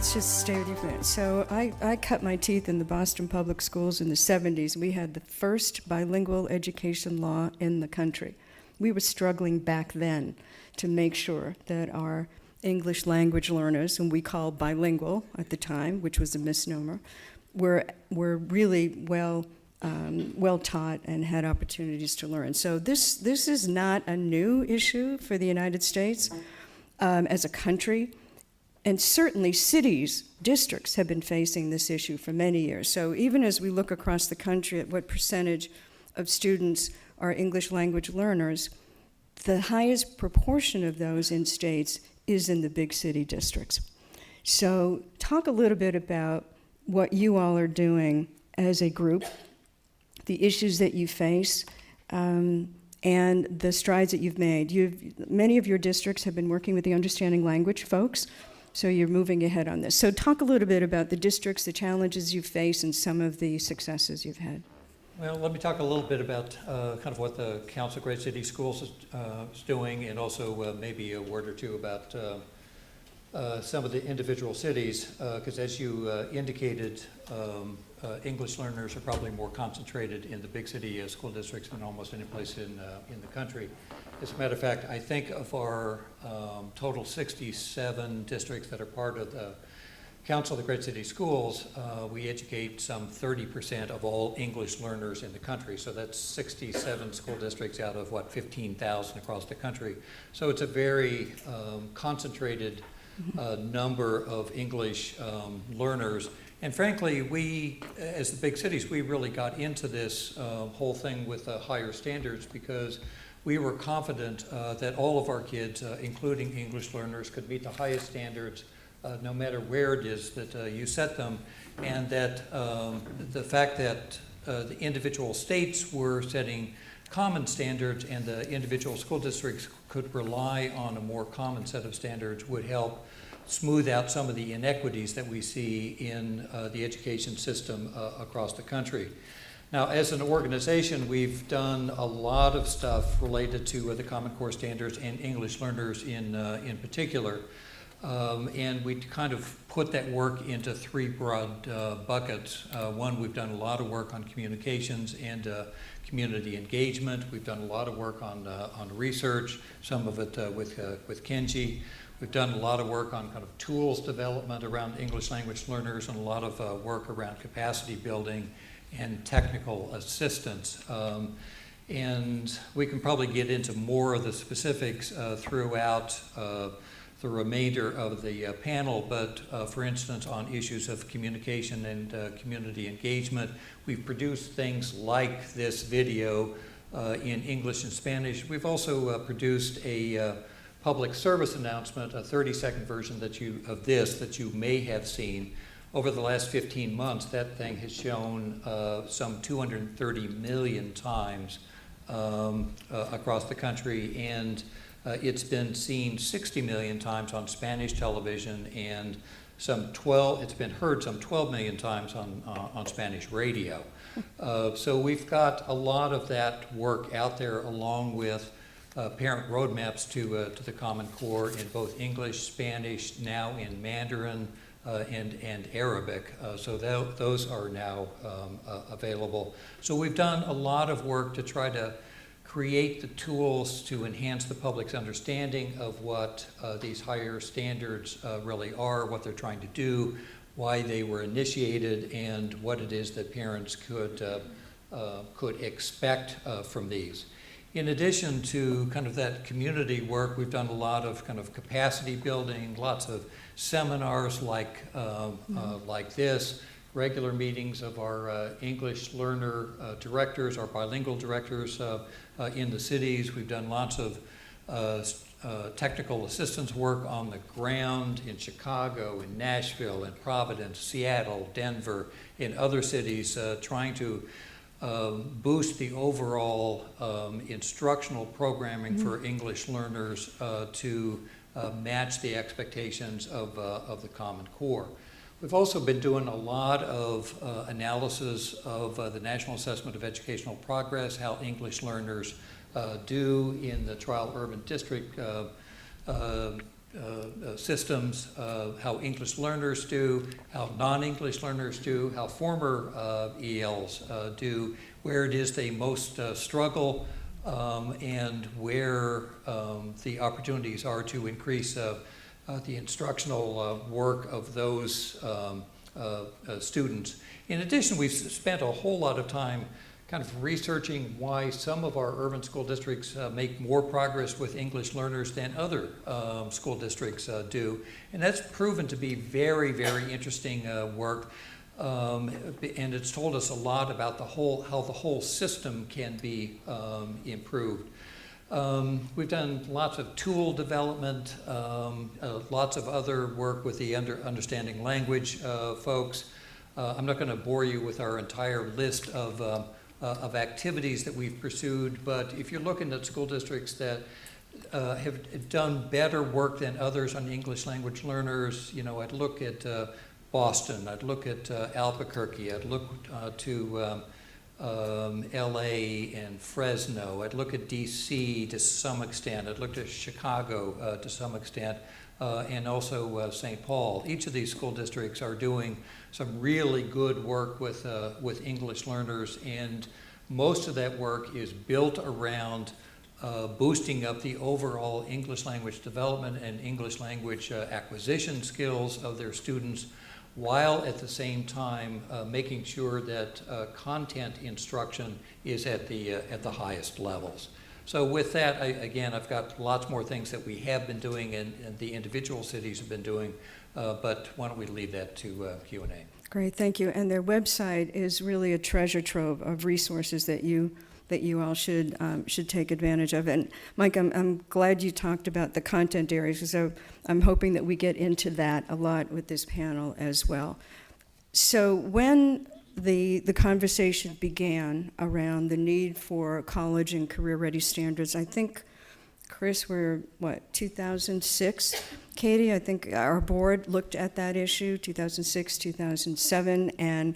let's just stay with you for a minute. So I cut my teeth in the Boston Public Schools in the 70s. We had the first bilingual education law in the country. We were struggling back then to make sure that our English language learners, whom we called bilingual at the time, which was a misnomer, were really well taught and had opportunities to learn. So this is not a new issue for the United States as a country. And certainly cities, districts have been facing this issue for many years. So even as we look across the country at what percentage of students are English language learners, the highest proportion of those in states is in the big city districts. So talk a little bit about what you all are doing as a group, the issues that you face, and the strides that you've made. Many of your districts have been working with the Understanding Language folks, so you're moving ahead on this. So talk a little bit about the districts, the challenges you face, and some of the successes you've had. Well, let me talk a little bit about kind of what the Council of Great City Schools is doing, and also maybe a word or two about some of the individual cities, because as you indicated, English learners are probably more concentrated in the big city school districts than almost any place in the country. As a matter of fact, I think of our total 67 districts that are part of the Council of the Great City Schools, we educate some 30% of all English learners in the country. So that's 67 school districts out of, 15,000 across the country. So it's a very concentrated number of English learners. And frankly, we, as the big cities, we really got into this whole thing with higher standards because we were confident that all of our kids, including English learners, could meet the highest standards no matter where it is that you set them, and that the fact that the individual states were setting common standards and the individual school districts could rely on a more common set of standards would help smooth out some of the inequities that we see in the education system across the country. Now, as an organization, we've done a lot of stuff related to the Common Core standards and English learners in particular. And we kind of put that work into three broad buckets. One, we've done a lot of work on communications and community engagement. We've done a lot of work on research, some of it with Kenji. We've done a lot of work on kind of tools development around English language learners, and a lot of work around capacity building and technical assistance. And we can probably get into more of the specifics throughout the remainder of the panel, but for instance, on issues of communication and community engagement, we've produced things like this video in English and Spanish. We've also produced a public service announcement, a 30-second version that you may have seen. Over the last 15 months, that thing has shown some 230 million times across the country, and it's been seen 60 million times on Spanish television, and it's been heard some 12 million times on Spanish radio. So we've got a lot of that work out there, along with parent roadmaps to the Common Core in both English, Spanish, now in Mandarin, and Arabic. So those are now available. So we've done a lot of work to try to create the tools to enhance the public's understanding of what these higher standards really are, what they're trying to do, why they were initiated, and what it is that parents could expect from these. In addition to kind of that community work, we've done a lot of kind of capacity building, lots of seminars like this, regular meetings of our English learner directors, our bilingual directors in the cities. We've done lots of technical assistance work on the ground in Chicago, in Nashville, in Providence, Seattle, Denver, in other cities, trying to boost the overall instructional programming for English learners to match the expectations of the Common Core. We've also been doing a lot of analysis of the National Assessment of Educational Progress, how English learners do in the Trial Urban District systems, how English learners do, how non-English learners do, how former ELs do, where it is they most struggle, and where the opportunities are to increase the instructional work of those students. In addition, we've spent a whole lot of time kind of researching why some of our urban school districts make more progress with English learners than other school districts do. And that's proven to be very, very interesting work. And it's told us a lot about how the whole system can be improved. We've done lots of tool development, lots of other work with the understanding language folks. I'm not going to bore you with our entire list of activities that we've pursued, but if you're looking at school districts that have done better work than others on English language learners, you know, I'd look at Boston, I'd look at Albuquerque, I'd look to LA and Fresno, I'd look at DC to some extent, I'd look at Chicago to some extent, and also St. Paul. Each of these school districts are doing some really good work with English learners, and most of that work is built around boosting up the overall English language development and English language acquisition skills of their students, while at the same time making sure that content instruction is at the highest levels. So with that, I've got lots more things that we have been doing and the individual cities have been doing, but why don't we leave that to Q&A. Great, thank you. And their website is really a treasure trove of resources that you all should take advantage of. And Mike, I'm glad you talked about the content areas, so I'm hoping that we get into that a lot with this panel as well. So when the conversation began around the need for college and career-ready standards, I think, Chris, we're, 2006? Katie, I think our board looked at that issue, 2006, 2007, and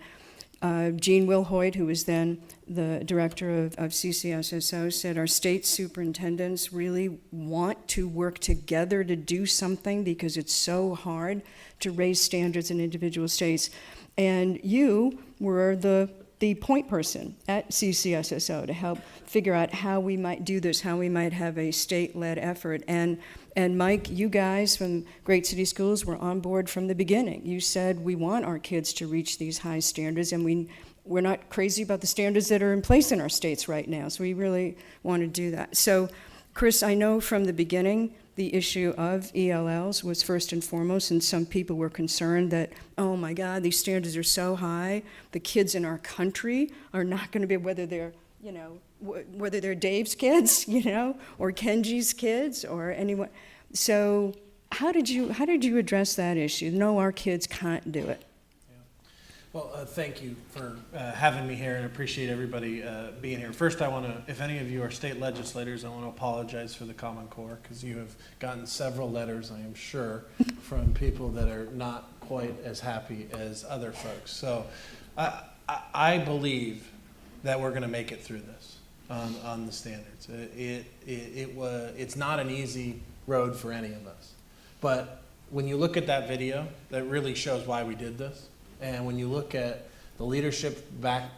Jean Wilhoit, who was then the director of CCSSO, said our state superintendents really want to work together to do something because it's so hard to raise standards in individual states. And you were the point person at CCSSO to help figure out how we might do this, how we might have a state-led effort. And Mike, you guys from Great City Schools were on board from the beginning. You said we want our kids to reach these high standards, and we're not crazy about the standards that are in place in our states right now, so we really want to do that. So, Chris, I know from the beginning the issue of ELLs was first and foremost, and some people were concerned that, oh my God, these standards are so high, the kids in our country are not going to be, whether they're Dave's kids, or Kenji's kids, or anyone. So how did you address that issue? No, our kids can't do it. Well, thank you for having me here, and appreciate everybody being here. First, I want to, if any of you are state legislators, I want to apologize for the Common Core, because you have gotten several letters, I am sure, from people that are not quite as happy as other folks. So I believe that we're going to make it through this on the standards. It's not an easy road for any of us. But when you look at that video, that really shows why we did this. And when you look at the leadership back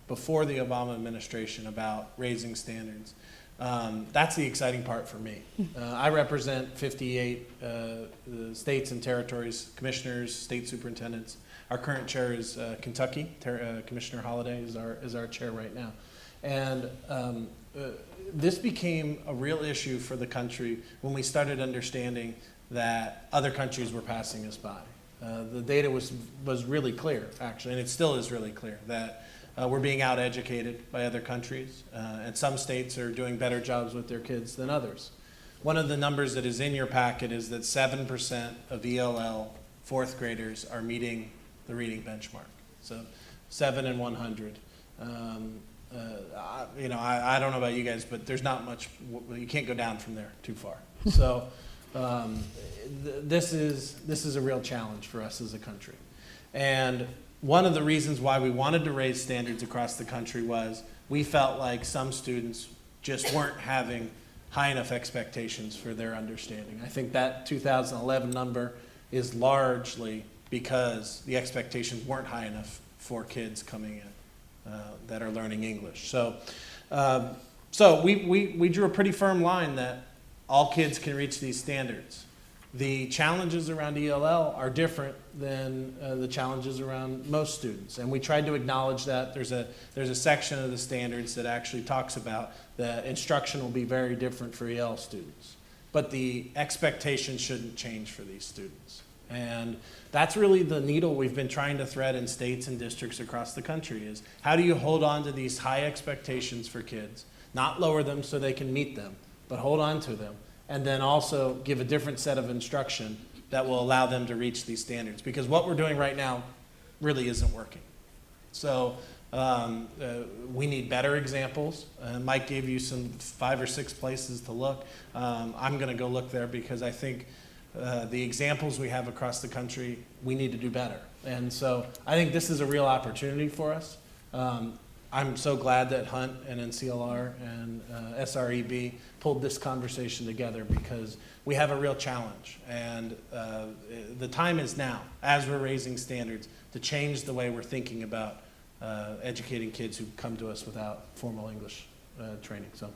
before the Obama administration about raising standards, that's the exciting part for me. I represent 58 states and territories, commissioners, state superintendents. Our current chair is Kentucky. Commissioner Holliday is our chair right now. And this became a real issue for the country when we started understanding that other countries were passing us by. The data was really clear, actually, and it still is really clear, that we're being out-educated by other countries, and some states are doing better jobs with their kids than others. One of the numbers that is in your packet is that 7% of ELL fourth graders are meeting the reading benchmark. So 7 in 100. I don't know about you guys, but there's not much, you can't go down from there too far. So this is a real challenge for us as a country. And one of the reasons why we wanted to raise standards across the country was we felt like some students just weren't having high enough expectations for their understanding. I think that 2011 number is largely because the expectations weren't high enough for kids coming in that are learning English. So we drew a pretty firm line that all kids can reach these standards. The challenges around ELL are different than the challenges around most students, and we tried to acknowledge that. There's a section of the standards that actually talks about the instruction will be very different for EL students, but the expectation shouldn't change for these students. And that's really the needle we've been trying to thread in states and districts across the country is how do you hold on to these high expectations for kids, not lower them so they can meet them, but hold on to them, and then also give a different set of instruction that will allow them to reach these standards. Because what we're doing right now really isn't working. So we need better examples. Mike gave you some 5 or 6 places to look. I'm going to go look there because I think the examples we have across the country, we need to do better. And so I think this is a real opportunity for us. I'm so glad that Hunt and NCLR and SREB pulled this conversation together because we have a real challenge. And the time is now, as we're raising standards, to change the way we're thinking about educating kids who come to us without formal English training. So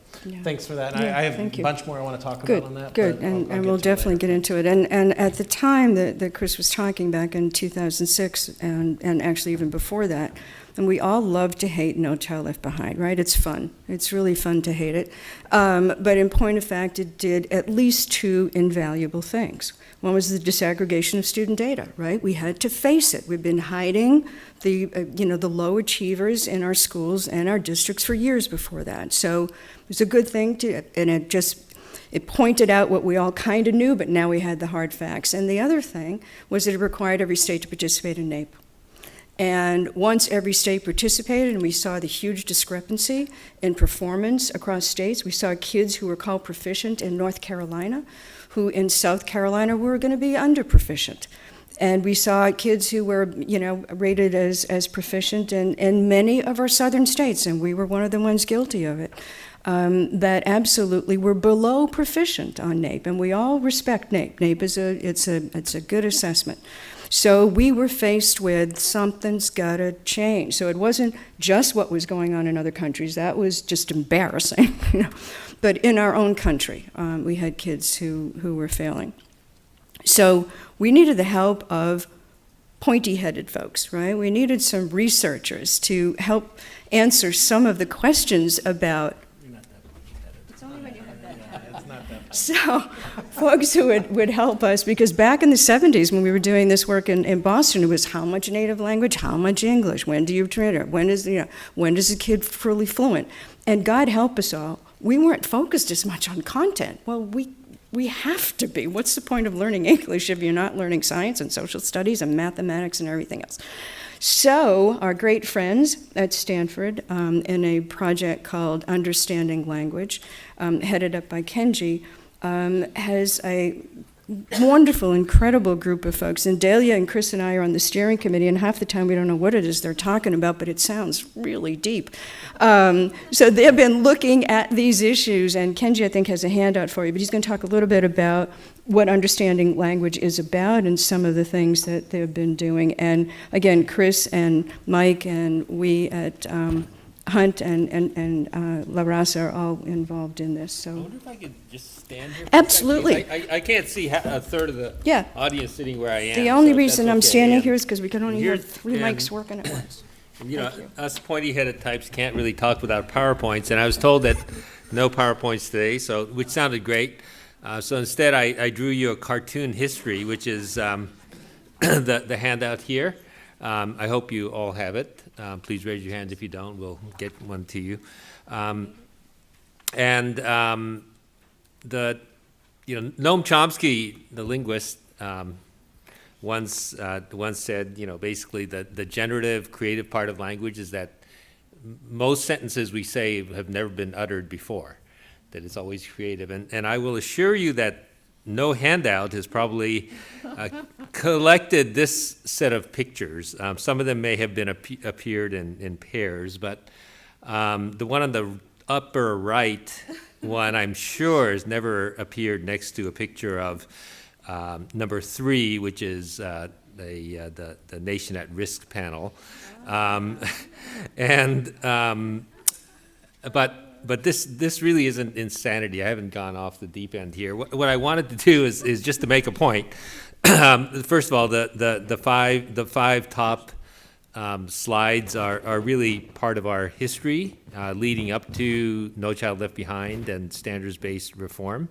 thanks for that. Yeah, I have thank a you. bunch more I want to talk Good, about on that. good, but I'll and get we'll to it definitely later. get into it. And at the time that Chris was talking back in 2006, and actually even before that, and we all love to hate No Child Left Behind, right? It's fun. It's really fun to hate it. But in point of fact, it did at least 2 invaluable things. One was the disaggregation of student data, right? We had to face it. We've been hiding the low achievers in our schools and our districts for years before that. So it was a good thing and it pointed out what we all kind of knew, but now we had the hard facts. And the other thing was that it required every state to participate in NAEP. And once every state participated and we saw the huge discrepancy in performance across states, we saw kids who were called proficient in North Carolina, who in South Carolina were going to be under proficient. And we saw kids who were, rated as proficient in many of our southern states, and we were one of the ones guilty of it, that absolutely were below proficient on NAEP. And we all respect NAEP. NAEP it's a good assessment. So we were faced with something's got to change. So it wasn't just what was going on in other countries. That was just embarrassing. But in our own country, we had kids who were failing. So we needed the help of pointy-headed folks, right? We needed some researchers to help answer some of the questions about. You're not that pointy-headed. It's only when you have that. Yeah, it's not that. So folks who would help us, because back in the 70s when we were doing this work in Boston, it was how much native language, how much English, when do you train it, when is a kid fully fluent? And God help us all, we weren't focused as much on content. Well, we have to be. What's the point of learning English if you're not learning science and social studies and mathematics and everything else? So our great friends at Stanford, in a project called Understanding Language, headed up by Kenji, has a wonderful, incredible group of folks. And Dahlia and Chris and I are on the steering committee, and half the time we don't know what it is they're talking about, but it sounds really deep. So they've been looking at these issues, and Kenji, I think, has a handout for you, but he's going to talk a little bit about what understanding language is about and some of the things that they've been doing. And again, Chris and Mike and we at Hunt and La Raza are all involved in this. I So wonder if I could just stand here. Absolutely. I can't see a third of the yeah, audience sitting where I am. the only so if reason that's I'm okay. standing And, here is because we can only You're- have 3 and- mics working at once. You know, Thank you. us pointy-headed types can't really talk without PowerPoints, and I was told that no PowerPoints today, which sounded great. So instead, I drew you a cartoon history, which is the handout here. I hope you all have it. Please raise your hands if you don't. We'll get one to you. Noam Chomsky, the linguist, once said, basically the generative, creative part of language is that most sentences we say have never been uttered before, that it's always creative. And I will assure you that no handout has probably collected this set of pictures. Some of them may have been appeared in pairs, but the one on the upper right one, I'm sure, has never appeared next to a picture of number 3, which is the Nation at Risk panel. But this really isn't insanity. I haven't gone off the deep end here. What I wanted to do is just to make a point. First of all, the five top slides are really part of our history leading up to No Child Left Behind and standards-based reform.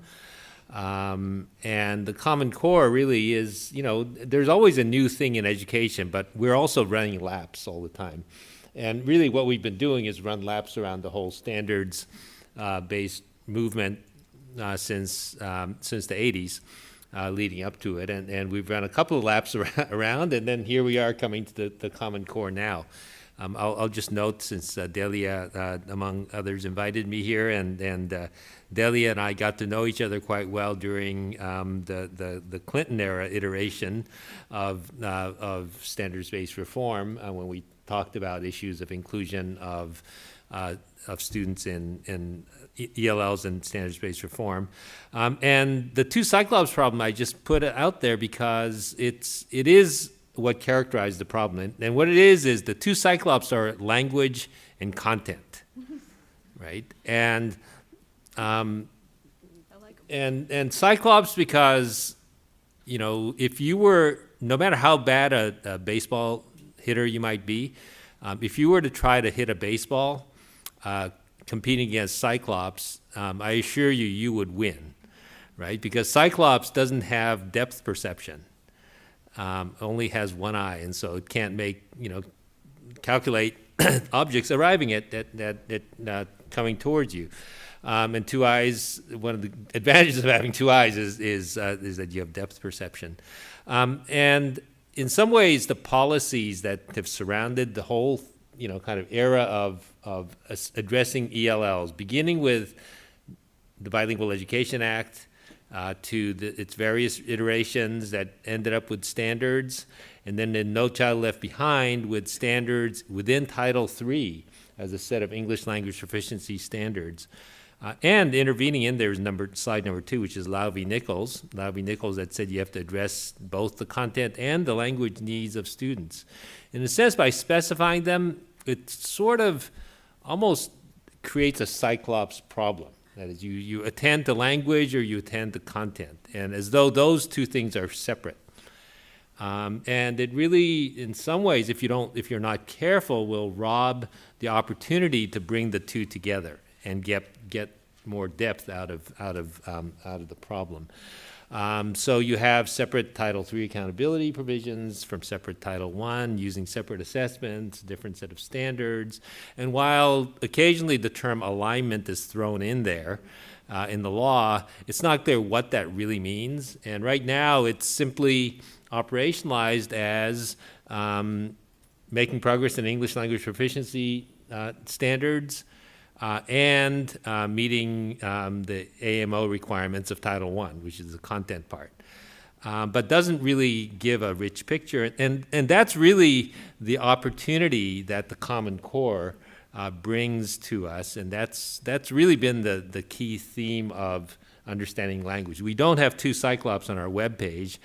And the Common Core really is, there's always a new thing in education, but we're also running laps all the time. And really what we've been doing is run laps around the whole standards-based movement since the 80s. Leading up to it, and we've run a couple of laps around, and then here we are coming to the Common Core now. I'll just note, since Delia, among others, invited me here, and Delia and I got to know each other quite well during the Clinton era iteration of standards-based reform, when we talked about issues of inclusion of students in ELLs and standards-based reform. And the two Cyclops problem I just put out there because it is what characterized the problem. And what it is the two Cyclops are language and content, right? And Cyclops because, if you were, no matter how bad a baseball hitter you might be, if you were to try to hit a baseball, competing against Cyclops, I assure you, you would win, right? Because Cyclops doesn't have depth perception, only has one eye, and so it can't calculate objects arriving at coming towards you. And two eyes, one of the advantages of having two eyes is that you have depth perception. And in some ways, the policies that have surrounded the whole kind of era of addressing ELLs, beginning with the Bilingual Education Act to its various iterations that ended up with standards, and then in No Child Left Behind with standards within Title III as a set of English language proficiency standards. And intervening in there is slide number 2, which is Lau v. Nichols. Lau v. Nichols that said you have to address both the content and the language needs of students. In a sense, by specifying them, it sort of almost creates a Cyclops problem. That is, you attend to language or you attend to content, and as though those two things are separate. And it really, in some ways, if you're not careful, will rob the opportunity to bring the two together and get more depth out of the problem. So you have separate Title III accountability provisions from separate Title I, using separate assessments, different set of standards. And while occasionally the term alignment is thrown in there in the law, it's not clear what that really means. And right now it's simply operationalized as making progress in English language proficiency standards, and meeting the AMO requirements of Title I, which is the content part, but doesn't really give a rich picture. And that's really the opportunity that the Common Core brings to us, and that's really been the key theme of understanding language. We don't have two Cyclops on our webpage,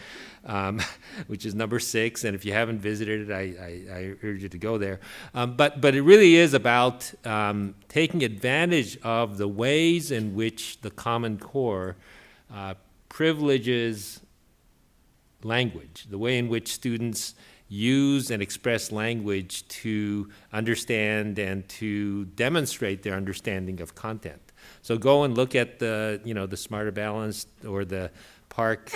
which is number 6, and if you haven't visited it, I urge you to go there. But it really is about taking advantage of the ways in which the Common Core privileges language, the way in which students use and express language to understand and to demonstrate their understanding of content. So go and look at the Smarter Balanced or the Park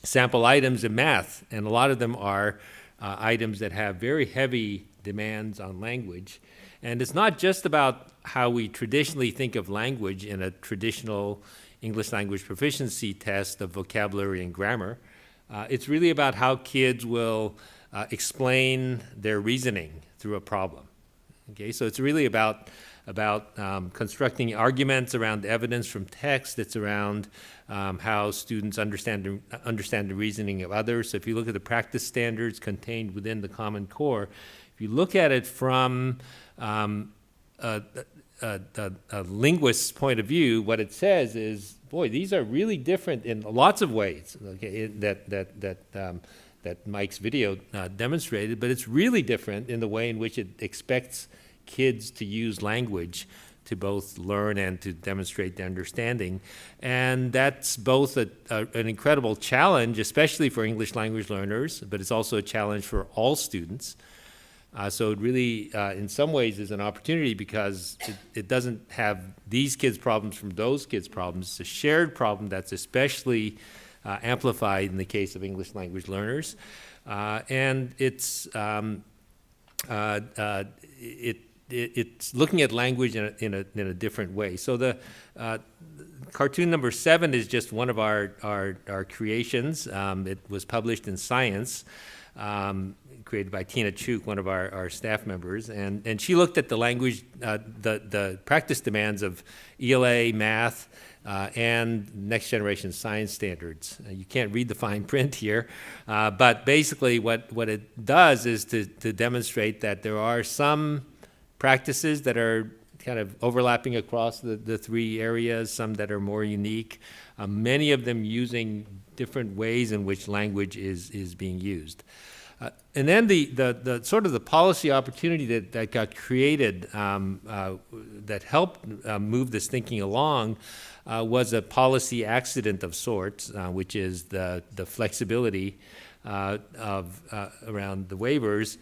sample items in math, and a lot of them are items that have very heavy demands on language. And it's not just about how we traditionally think of language in a traditional English language proficiency test of vocabulary and grammar. It's really about how kids will explain their reasoning through a problem. Okay, so it's really about constructing arguments around evidence from text. It's around how students understand the reasoning of others. So if you look at the practice standards contained within the Common Core, if you look at it from a linguist's point of view, what it says is, boy, these are really different in lots of ways. Okay, that Mike's video demonstrated, but it's really different in the way in which it expects kids to use language to both learn and to demonstrate their understanding. And that's both an incredible challenge, especially for English language learners, but it's also a challenge for all students. So it really, in some ways, is an opportunity because it doesn't have these kids' problems from those kids' problems. It's a shared problem that's especially amplified in the case of English language learners. And it's looking at language in a different way. So the cartoon number 7 is just one of our creations. It was published in Science, created by Tina Chuk, one of our staff members, and she looked at the language, the practice demands of ELA, math, and next generation science standards. You can't read the fine print here, but basically what it does is to demonstrate that there are some practices that are kind of overlapping across the 3 areas, some that are more unique, many of them using different ways in which language is being used. And then the sort of the policy opportunity that got created that helped move this thinking along was a policy accident of sorts, which is the flexibility around the waivers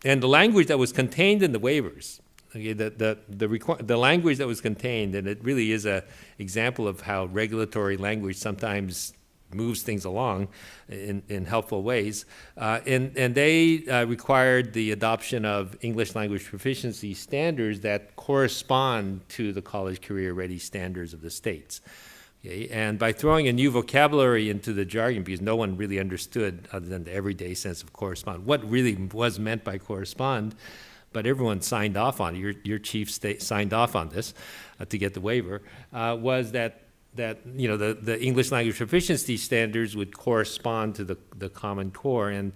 and the language that was contained in the waivers. Okay, the language that was contained, and it really is an example of how regulatory language sometimes moves things along in helpful ways. And they required the adoption of English language proficiency standards that correspond to the college career ready standards of the states. Okay? And by throwing a new vocabulary into the jargon, because no one really understood, other than the everyday sense of correspond, what really was meant by correspond, but everyone signed off on it. Your chief signed off on this to get the waiver, was that the English language proficiency standards would correspond to the Common Core. And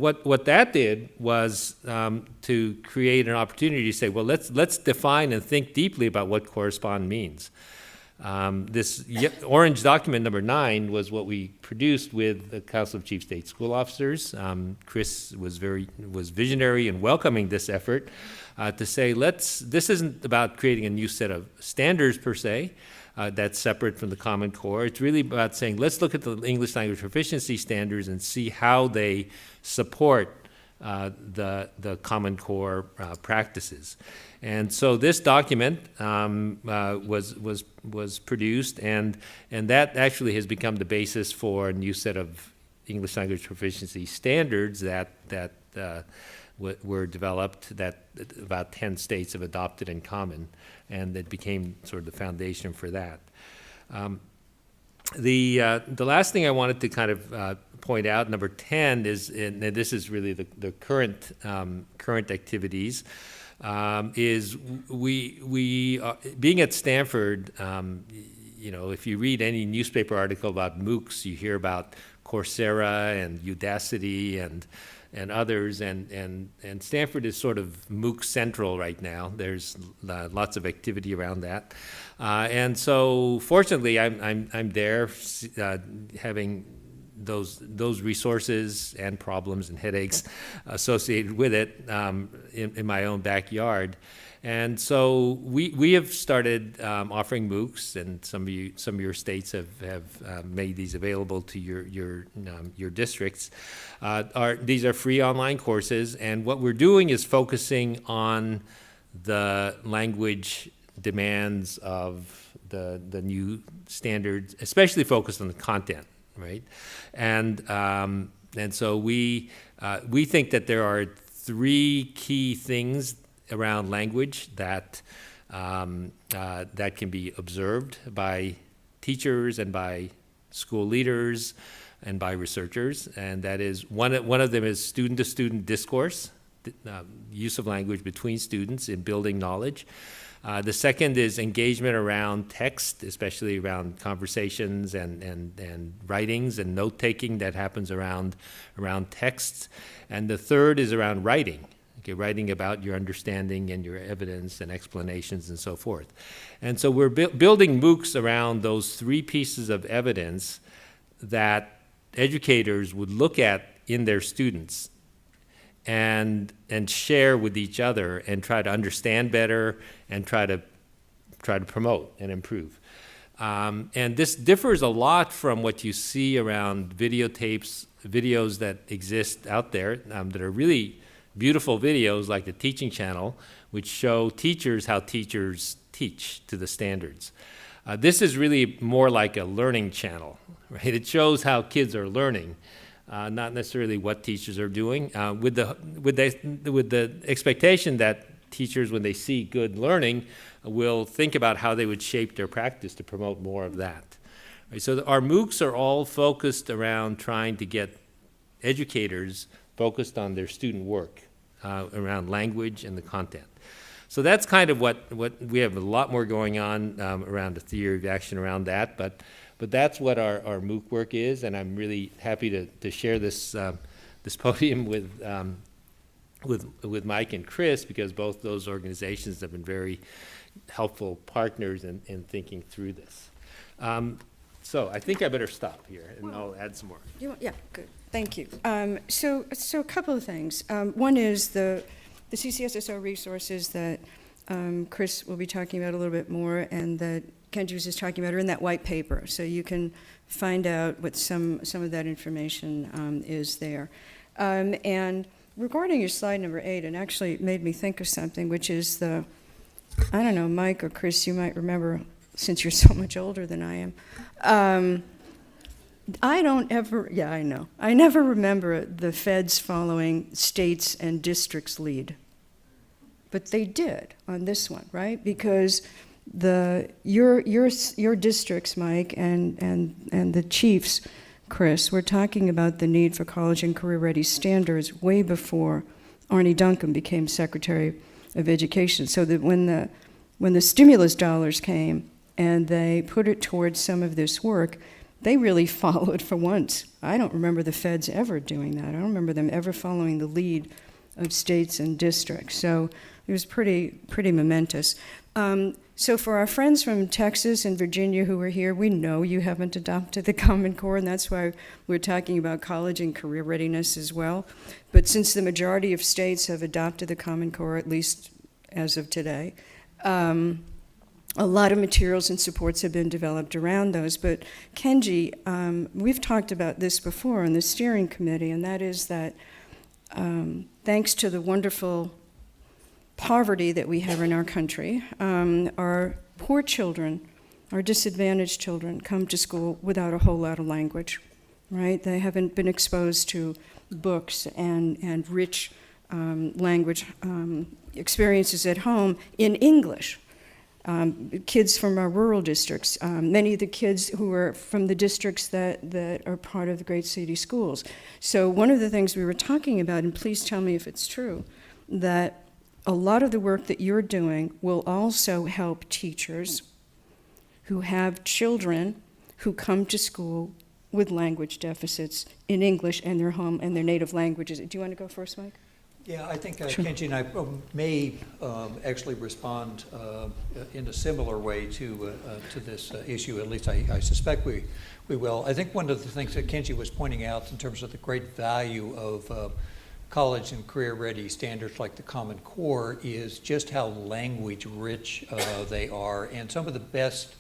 what that did was to create an opportunity to say, well, let's define and think deeply about what correspond means. This orange document number 9 was what we produced with the Council of Chief State School Officers. Chris was visionary in welcoming this effort to say, this isn't about creating a new set of standards per se, that's separate from the Common Core. It's really about saying, let's look at the English language proficiency standards and see how they support the Common Core practices. And so this document was produced, and that actually has become the basis for a new set of English language proficiency standards that were developed, that about 10 states have adopted in common, and it became sort of the foundation for that. The last thing I wanted to kind of point out, number 10, is, and this is really the current activities, is we being at Stanford, if you read any newspaper article about MOOCs, you hear about Coursera and Udacity and others, and Stanford is sort of MOOC central right now. There's lots of activity around that, and so fortunately, I'm there, having those resources and problems and headaches associated with it in my own backyard. And so we have started offering MOOCs, and some of your states have made these available to your districts. These are free online courses, and what we're doing is focusing on the language demands of the new standards, especially focused on the content, right? And so we think that there are 3 key things around language that can be observed by teachers and by school leaders and by researchers, and that is one of them is student-to-student discourse, use of language between students in building knowledge. The second is engagement around text, especially around conversations and writings and note-taking that happens around texts. And the third is around writing. okay, writing about your understanding and your evidence and explanations and so forth. And so we're building MOOCs around those three pieces of evidence that educators would look at in their students and share with each other and try to understand better and try to promote and improve. And this differs a lot from what you see around videos that exist out there that are really beautiful videos like the Teaching Channel, which show teachers how teachers teach to the standards. This is really more like a learning channel, right? It shows how kids are learning, not necessarily what teachers are doing, with the expectation that teachers, when they see good learning, will think about how they would shape their practice to promote more of that. Right, so our MOOCs are all focused around trying to get educators focused on their student work around language and the content. So that's kind of what we have a lot more going on around the theory of action around that, but that's what our MOOC work is, and I'm really happy to share this podium with Mike and Chris, because both those organizations have been very helpful partners in thinking through this. So I think I better stop here, and I'll add some more. Yeah, good. Thank you. So a couple of things. One is the CCSSO resources that Chris will be talking about a little bit more, and that Kenji was just talking about are in that white paper. So you can find out what some of that information is there. And regarding your slide number 8, it actually made me think of something, which is I don't know, Mike or Chris, you might remember, since you're so much older than I am. I never remember the feds following states and districts' lead. But they did on this one, right? Because your districts, Mike, and the chiefs, Chris, were talking about the need for college and career-ready standards way before Arnie Duncan became Secretary of Education. So that when the stimulus dollars came and they put it towards some of this work, they really followed for once. I don't remember the feds ever doing that. I don't remember them ever following the lead of states and districts. So it was pretty momentous. So for our friends from Texas and Virginia who are here, we know you haven't adopted the Common Core, and that's why we're talking about college and career readiness as well. But since the majority of states have adopted the Common Core, at least as of today, a lot of materials and supports have been developed around those. But Kenji, we've talked about this before on the steering committee, and that is that thanks to the wonderful poverty that we have in our country, our poor children, our disadvantaged children, come to school without a whole lot of language, right? They haven't been exposed to books and rich language experiences at home in English. Kids from our rural districts, many of the kids who are from the districts that are part of the great city schools. So one of the things we were talking about, and please tell me if it's true, that a lot of the work that you're doing will also help teachers who have children who come to school with language deficits in English and their home and their native languages. Do you want to go first, Mike? Yeah, I think Sure. Kenji and I may actually respond in a similar way to this issue. At least I suspect we will. I think one of the things that Kenji was pointing out in terms of the great value of college and career-ready standards like the Common Core is just how language-rich they are. And some of the best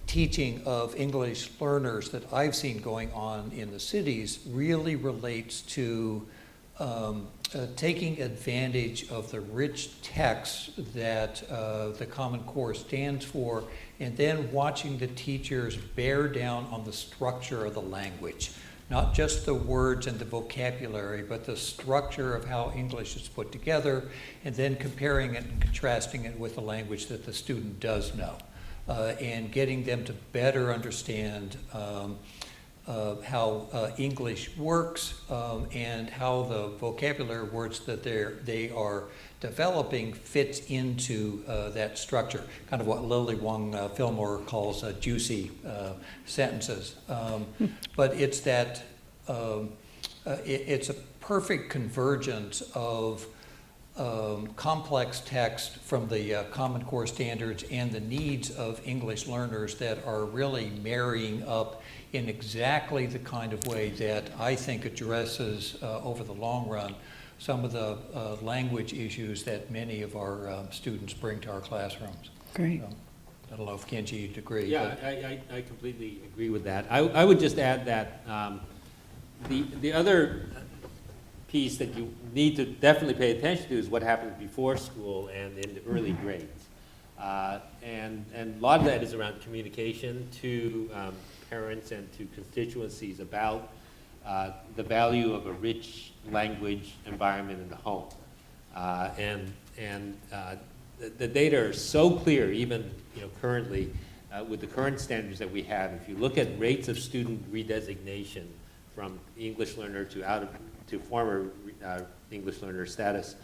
teaching of English learners that I've seen going on in the cities really relates to taking advantage of the rich text that the Common Core stands for, and then watching the teachers bear down on the structure of the language. Not just the words and the vocabulary, but the structure of how English is put together, and then comparing it and contrasting it with the language that the student does know, and getting them to better understand how English works and how the vocabulary words that they are developing fits into that structure, kind of what Lily Wong Fillmore calls juicy sentences. But it's that it's a perfect convergence of complex text from the Common Core standards and the needs of English learners that are really marrying up in exactly the kind of way that I think addresses over the long run some of the language issues that many of our students bring to our classrooms. Great. I don't know if Kenji would agree. Yeah, but- I completely agree with that. I would just add that the other piece that you need to definitely pay attention to is what happens before school and in the early grades. And a lot of that is around communication to parents and to constituencies about the value of a rich language environment in the home. The data are so clear, even currently, with the current standards that we have. If you look at rates of student redesignation from English learner to former English learner status,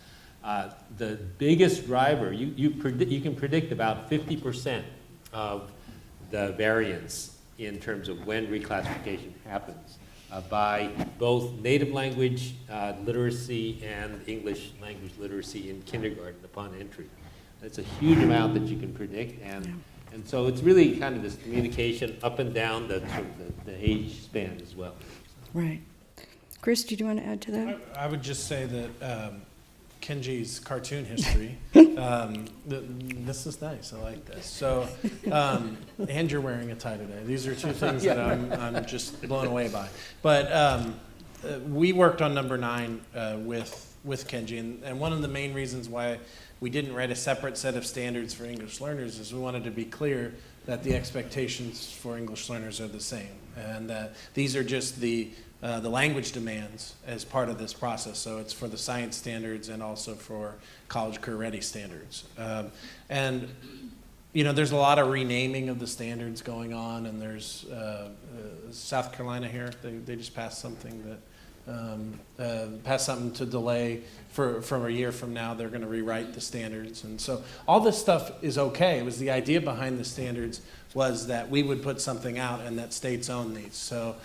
the biggest driver, you can predict about 50% of the variance in terms of when reclassification happens by both native language literacy and English language literacy in kindergarten upon entry. That's a huge amount that you can predict, and so it's really kind of this communication up and down the age span as well. Right. Chris, did you want to add to that? I would just say that Kenji's cartoon history, this is nice, I like this. So, and you're wearing a tie today. These are two things that I'm just blown away by. But we worked on number 9 with Kenji, and one of the main reasons why we didn't write a separate set of standards for English learners is we wanted to be clear that the expectations for English learners are the same, and that these are just the language demands as part of this process. So it's for the science standards and also for college career ready standards. And there's a lot of renaming of the standards going on, and there's South Carolina here, they just passed something to delay from a year from now. They're going to rewrite the standards, and so all this stuff is okay. It was the idea behind the standards was that we would put something out and that states own these. So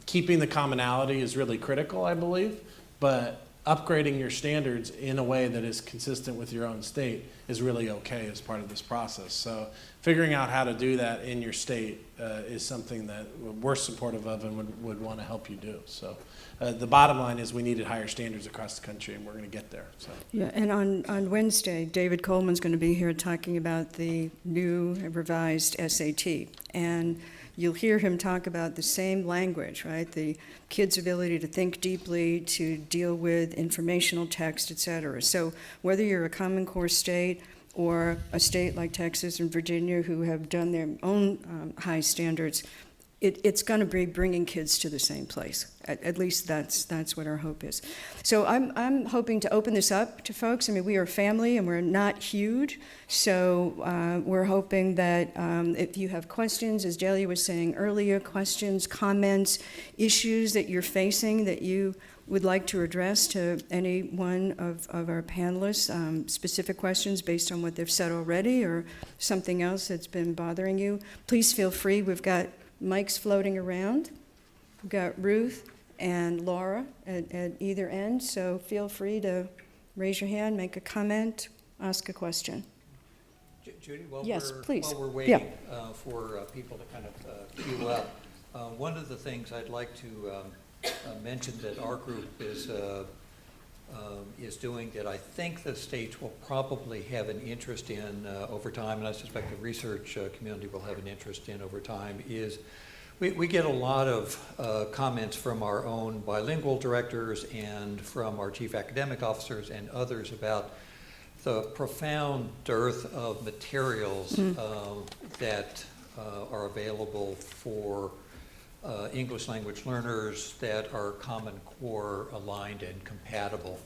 keeping the commonality is really critical, I believe, but upgrading your standards in a way that is consistent with your own state is really okay as part of this process. So figuring out how to do that in your state is something that we're supportive of and would want to help you do. So the bottom line is we needed higher standards across the country, and we're going to get there. So. Yeah, and on Wednesday, David Coleman's going to be here talking about the new revised SAT. And you'll hear him talk about the same language, right? The kids' ability to think deeply, to deal with informational text, et cetera. So whether you're a Common Core state or a state like Texas and Virginia who have done their own high standards, it's going to be bringing kids to the same place. At least that's what our hope is. So I'm hoping to open this up to folks. I mean, we are a family and we're not huge, so we're hoping that if you have questions, as Delia was saying earlier, questions, comments, issues that you're facing that you would like to address to any one of our panelists, specific questions based on what they've said already or something else that's been bothering you, please feel free. We've got mics floating around. We've got Ruth and Laura at either end, so feel free to raise your hand, make a comment, ask a question. Judy, Yes, please. while we're waiting for people to kind of queue up, one of the things I'd like to mention that our group is doing that I think the states will probably have an interest in over time, and I suspect the research community will have an interest in over time, is we get a lot of comments from our own bilingual directors and from our chief academic officers and others about the profound dearth of materials that are available for English language learners that are Common Core aligned and compatible.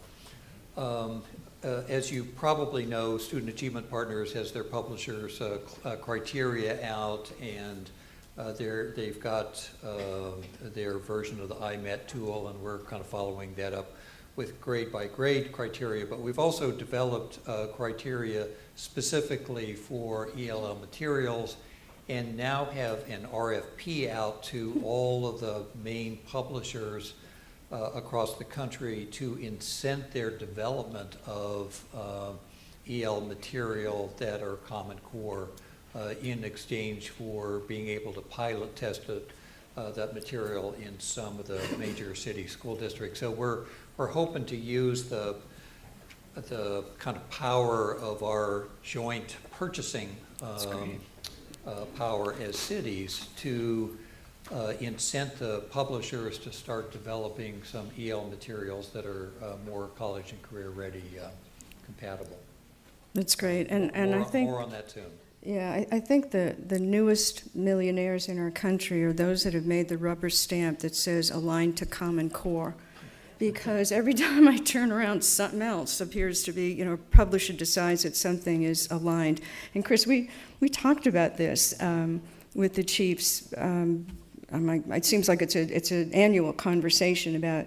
As you probably know, Student Achievement Partners has their publishers' criteria out, and they've got their version of the IMET tool, and we're kind of following that up with grade-by-grade criteria. But we've also developed criteria specifically for ELL materials, and now have an RFP out to all of the main publishers across the country to incent their development of EL material that are Common Core in exchange for being able to pilot test that material in some of the major city school districts. So we're hoping to use the kind of power of our joint purchasing power as cities to incent the publishers to start developing some EL materials that are more college and career ready compatible. That's great, and I think more on that soon. yeah, I think the newest millionaires in our country are those that have made the rubber stamp that says aligned to Common Core. Because every time I turn around, something else appears to be, a publisher decides that something is aligned. And Chris, we talked about this with the chiefs. It seems like it's an annual conversation about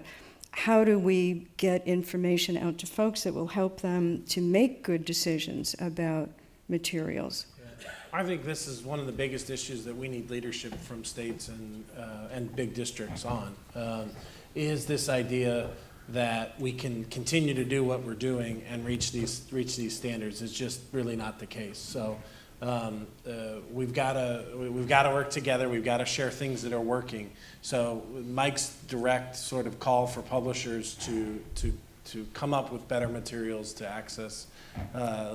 how do we get information out to folks that will help them to make good decisions about materials. I think this is one of the biggest issues that we need leadership from states and big districts on, is this idea that we can continue to do what we're doing and reach these standards. It's just really not the case. So we've got to work together. We've got to share things that are working. So Mike's direct sort of call for publishers to come up with better materials to access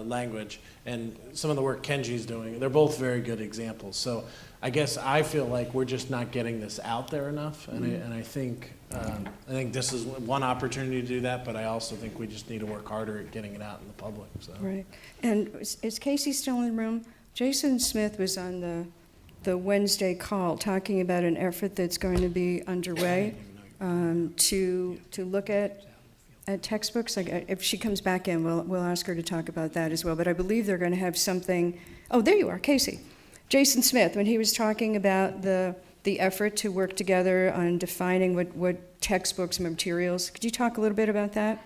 language, and some of the work Kenji's doing, they're both very good examples. So I guess I feel like we're just not getting this out there enough, and I think this is one opportunity to do that, but I also think we just need to work harder at getting it out in the public. So. Right. And is Casey still in the room? Jason Smith was on the Wednesday call talking about an effort that's going to be underway to look at textbooks. Like, if she comes back in, we'll ask her to talk about that as well. But I believe they're going to have something. Oh, there you are, Casey. Jason Smith, when he was talking about the effort to work together on defining what textbooks and materials, could you talk a little bit about that?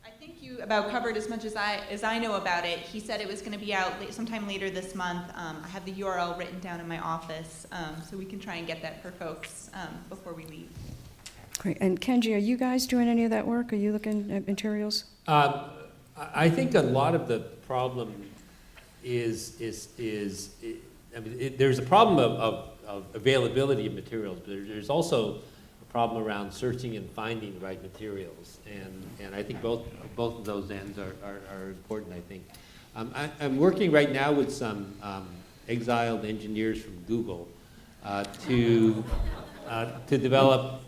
I think you about covered as much as I know about it. He said it was going to be out sometime later this month. I have the URL written down in my office, so we can try and get that for folks before we leave. Great. And Kenji, are you guys doing any of that work? Are you looking at materials? I think a lot of the problem is there's a problem of availability of materials, but there's also a problem around searching and finding the right materials, and I think both of those ends are important. I think I'm working right now with some exiled engineers from Google to develop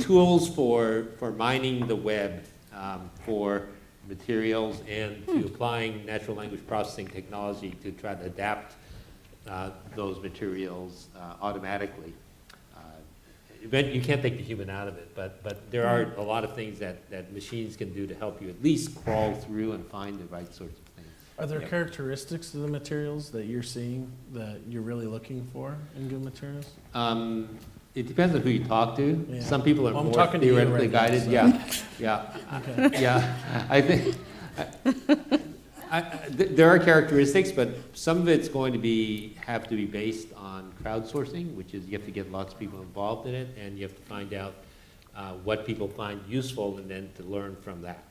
tools for mining the web for materials and to applying natural language processing technology to try to adapt those materials automatically. You can't take the human out of it, but there are a lot of things that machines can do to help you at least crawl through and find the right sorts of things. Are there characteristics of the materials that you're seeing that you're really looking for in good materials? It depends on who you talk to. Yeah. Some people are Well, I'm more talking to you theoretically right now, guided. so. Yeah. Okay. Yeah. I think there are characteristics, but some of it's going to have to be based on crowdsourcing, which is you have to get lots of people involved in it, and you have to find out what people find useful, and then to learn from that.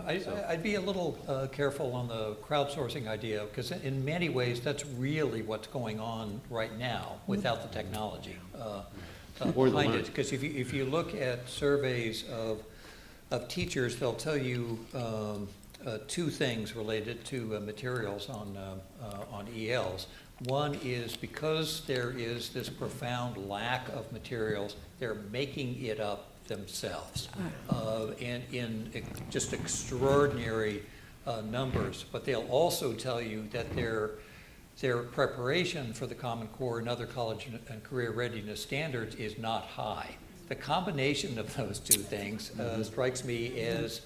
I'd be a little careful on the crowdsourcing idea, because in many ways, that's really what's going on right now without the technology behind it. Because if you look at surveys of teachers, they'll tell you two things related to materials on ELs. One is because there is this profound lack of materials, they're making it up themselves, and in just extraordinary numbers. But they'll also tell you that their preparation for the Common Core and other college and career readiness standards is not high. The combination of those two things strikes me as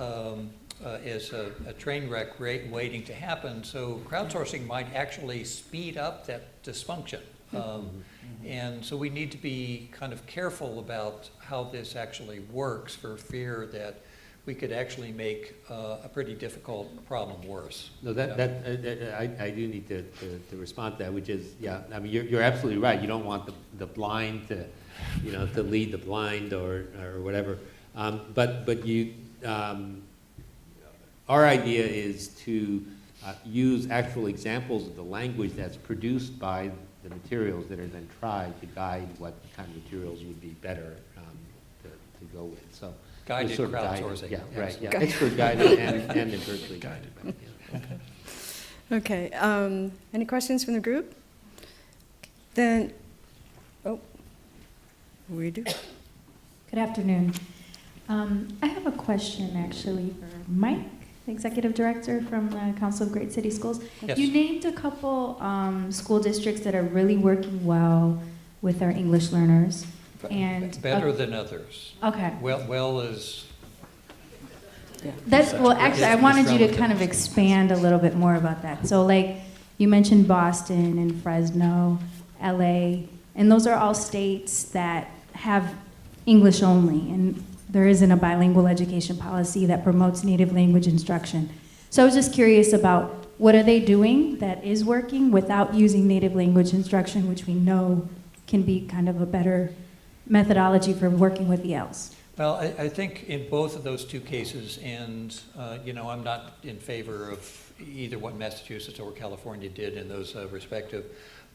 a train wreck waiting to happen. So crowdsourcing might actually speed up that dysfunction. And so we need to be kind of careful about how this actually works, for fear that we could actually make a pretty difficult problem worse. No, I do need to respond to that, which is, yeah, I mean, you're absolutely right. You don't want the blind to, you know, to lead the blind or whatever. But you, our idea is to use actual examples of the language that's produced by the materials that are then tried to guide what kind of materials would be better to go with. So Guided sort of crowdsourcing. Yeah, right. Yeah, Guided. expert guided and empirically guided. Right, yeah. Okay, any questions from the group? Then, oh, we do. Good afternoon. I have a question actually for Mike, the Executive Director from the Council of Great City Schools. Yes. You named a couple school districts that are really working well with our English learners. And Better than others. okay. Well is, That's, well, actually, I It's wanted you to relative. kind of expand a little bit more about that. So, like, you mentioned Boston and Fresno, LA, and those are all states that have English only, and there isn't a bilingual education policy that promotes native language instruction. So I was just curious about what are they doing that is working without using native language instruction, which we know can be kind of a better methodology for working with ELs. well, I think in both of those two cases, and, you know, I'm not in favor of either what Massachusetts or California did in those respective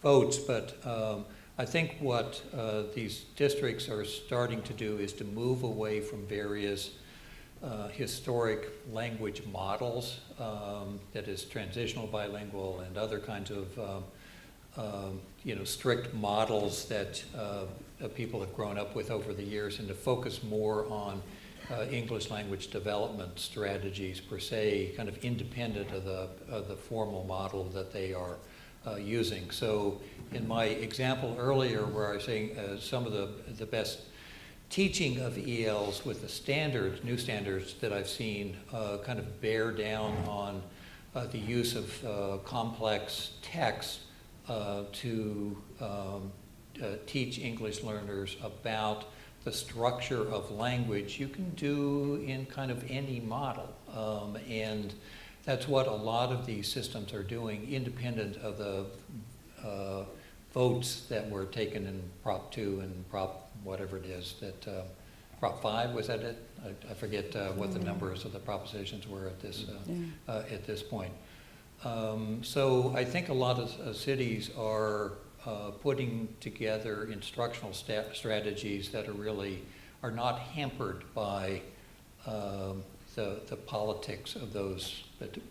votes, but I think what these districts are starting to do is to move away from various historic language models, that is transitional bilingual and other kinds of you know, strict models that people have grown up with over the years, and to focus more on English language development strategies per se, kind of independent of the formal model that they are using. So in my example earlier where I was saying some of the best teaching of ELs with the standards, new standards that I've seen kind of bear down on the use of complex text to teach English learners about the structure of language, you can do in kind of any model. And that's what a lot of these systems are doing, independent of the votes that were taken in Prop 2 and Prop whatever it is, that Prop 5, was that it? I forget what the numbers of the propositions were at this point. So I think a lot of cities are putting together instructional strategies that are not hampered by the politics of those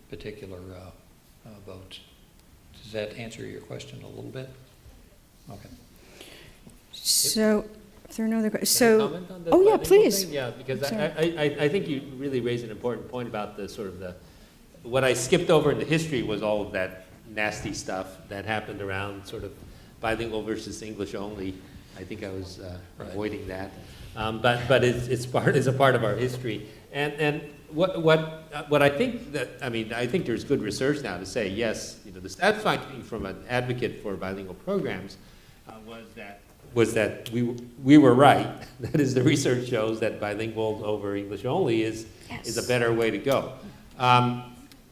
particular votes. Does that answer your question a little bit? Okay. So, if there are no other questions, Can I so, comment on the oh yeah, bilingual please. thing? Yeah, because Sorry. I think you really raised an important point about the sort of what I skipped over in the history was all of that nasty stuff that happened around sort of bilingual versus English only. I think I was avoiding that. But it's a part of our history. And what I think that, I mean, I think there's good research now to say, yes, you know, the stat finding from an advocate for bilingual programs was that we were right. That is, the research shows that bilingual over English only is a better way to go.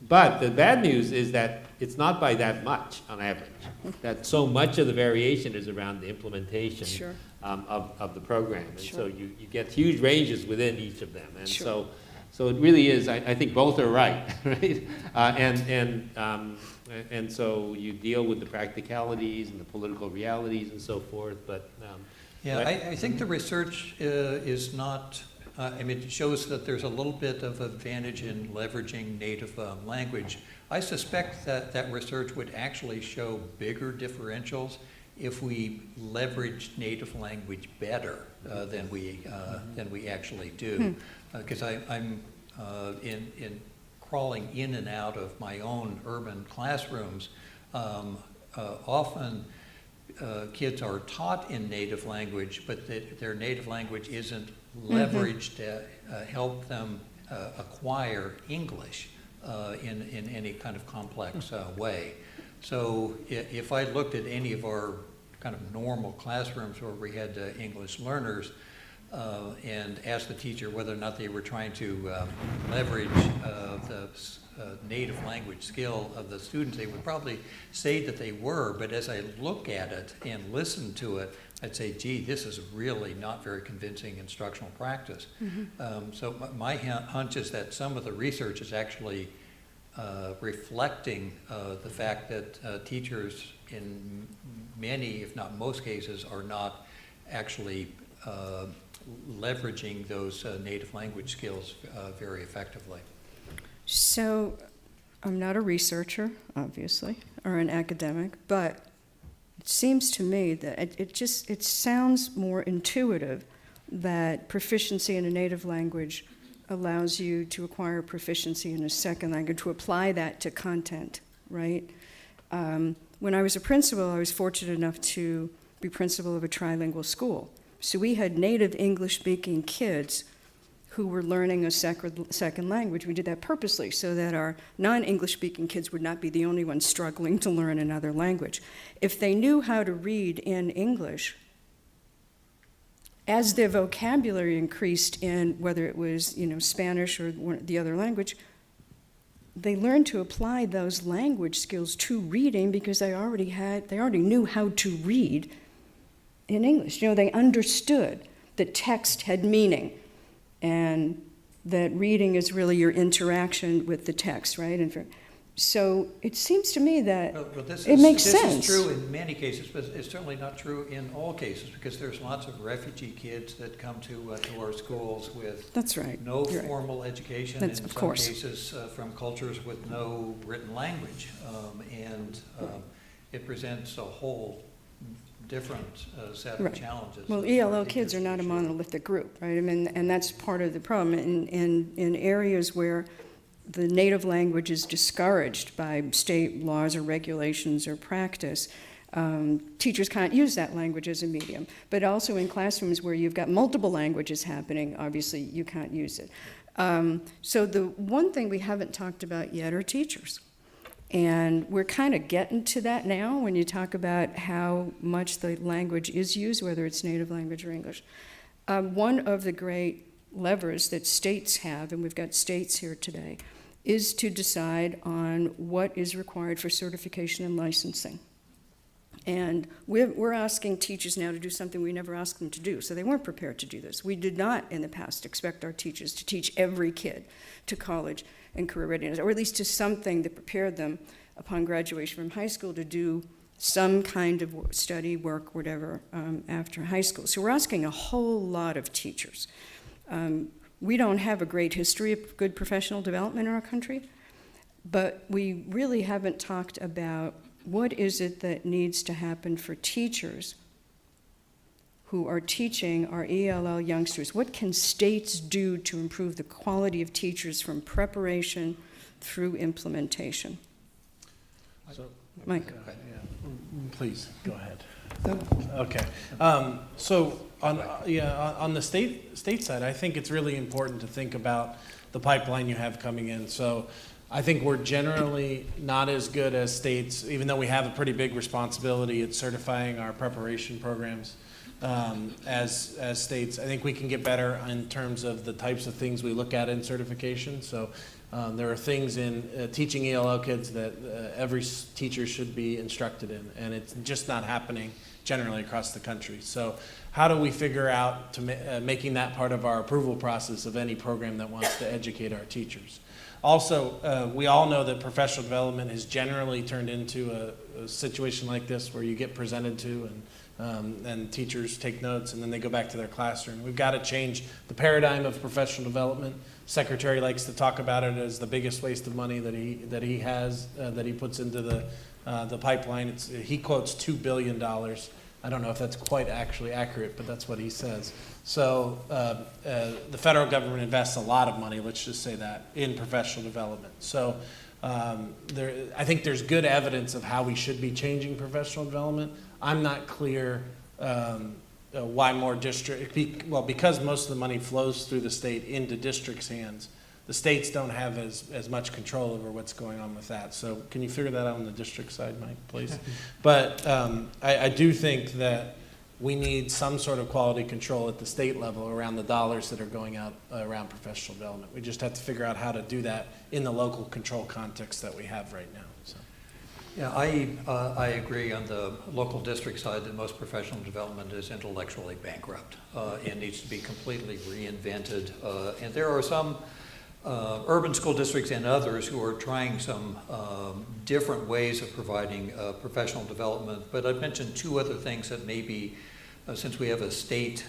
But the bad news is that it's not by that much on average. That so much of the variation is around the implementation Sure. of the program. And Sure. so you get huge ranges within each of them. And Sure. so it really is, I think both are right, right? And so you deal with the practicalities and the political realities and so forth, but. Yeah, I think the research is not, I mean, it shows that there's a little bit of advantage in leveraging native language. I suspect that research would actually show bigger differentials if we leverage native language better than we actually do. Because I'm in crawling in and out of my own urban classrooms, often kids are taught in native language, but their native language isn't leveraged to help them acquire English in any kind of complex way. So if I looked at any of our kind of normal classrooms where we had English learners, and asked the teacher whether or not they were trying to leverage the native language skill of the students, they would probably say that they were, but as I look at it and listen to it, I'd say, gee, this is really not very convincing instructional practice. So my hunch is that some of the research is actually reflecting the fact that teachers in many, if not most cases, are not actually leveraging those native language skills very effectively. So, I'm not a researcher, obviously, or an academic, but it seems to me that it sounds more intuitive that proficiency in a native language allows you to acquire proficiency in a second language, to apply that to content, right? When I was a principal, I was fortunate enough to be principal of a trilingual school. So we had native English-speaking kids who were learning a second language. We did that purposely so that our non-English speaking kids would not be the only ones struggling to learn another language. If they knew how to read in English, as their vocabulary increased in whether it was, Spanish or the other language, they learned to apply those language skills to reading because they already knew how to read in English. They understood that text had meaning, and that reading is really your interaction with the text, right? And so it seems to me that it makes sense. This is true in many cases, but it's certainly not true in all cases, because there's lots of refugee kids that come to our schools with That's right. no You're right. formal education, That's, in of some course. cases from cultures with no written language. It presents a whole different set of Right. challenges. Well, that ELL are kids are not a interesting. monolithic group, right? I mean, and that's part of the problem. In areas where the native language is discouraged by state laws or regulations or practice, teachers can't use that language as a medium. But also in classrooms where you've got multiple languages happening, obviously you can't use it. So the one thing we haven't talked about yet are teachers. And we're kind of getting to that now when you talk about how much the language is used, whether it's native language or English. One of the great levers that states have, and we've got states here today, is to decide on what is required for certification and licensing. And we're asking teachers now to do something we never asked them to do, so they weren't prepared to do this. We did not in the past expect our teachers to teach every kid to college and career readiness, or at least to something that prepared them upon graduation from high school to do some kind of study, work, whatever, after high school. So we're asking a whole lot of teachers. We don't have a great history of good professional development in our country, but we really haven't talked about what is it that needs to happen for teachers who are teaching our ELL youngsters. What can states do to improve the quality of teachers from preparation through implementation? So, Mike. please, go ahead. Okay. So on the state side, I think it's really important to think about the pipeline you have coming in. So I think we're generally not as good as states, even though we have a pretty big responsibility at certifying our preparation programs. As states, I think we can get better in terms of the types of things we look at in certification. So there are things in teaching ELL kids that every teacher should be instructed in, and it's just not happening generally across the country. So how do we figure out to making that part of our approval process of any program that wants to educate our teachers? Also, we all know that professional development has generally turned into a situation like this where you get presented to and teachers take notes and then they go back to their classroom. We've got to change the paradigm of professional development. Secretary likes to talk about it as the biggest waste of money that he puts into the pipeline. He quotes $2 billion. I don't know if that's quite actually accurate, but that's what he says. So the federal government invests a lot of money, let's just say that, in professional development. So I think there's good evidence of how we should be changing professional development. I'm not clear why more because most of the money flows through the state into districts' hands. The states don't have as much control over what's going on with that. So can you figure that out on the district side, Mike, please? But I do think that we need some sort of quality control at the state level around the dollars that are going out around professional development. We just have to figure out how to do that in the local control context that we have right now. So. Yeah, I agree on the local district side that most professional development is intellectually bankrupt and needs to be completely reinvented. And there are some urban school districts and others who are trying some different ways of providing professional development. But I've mentioned two other things that maybe, since we have a state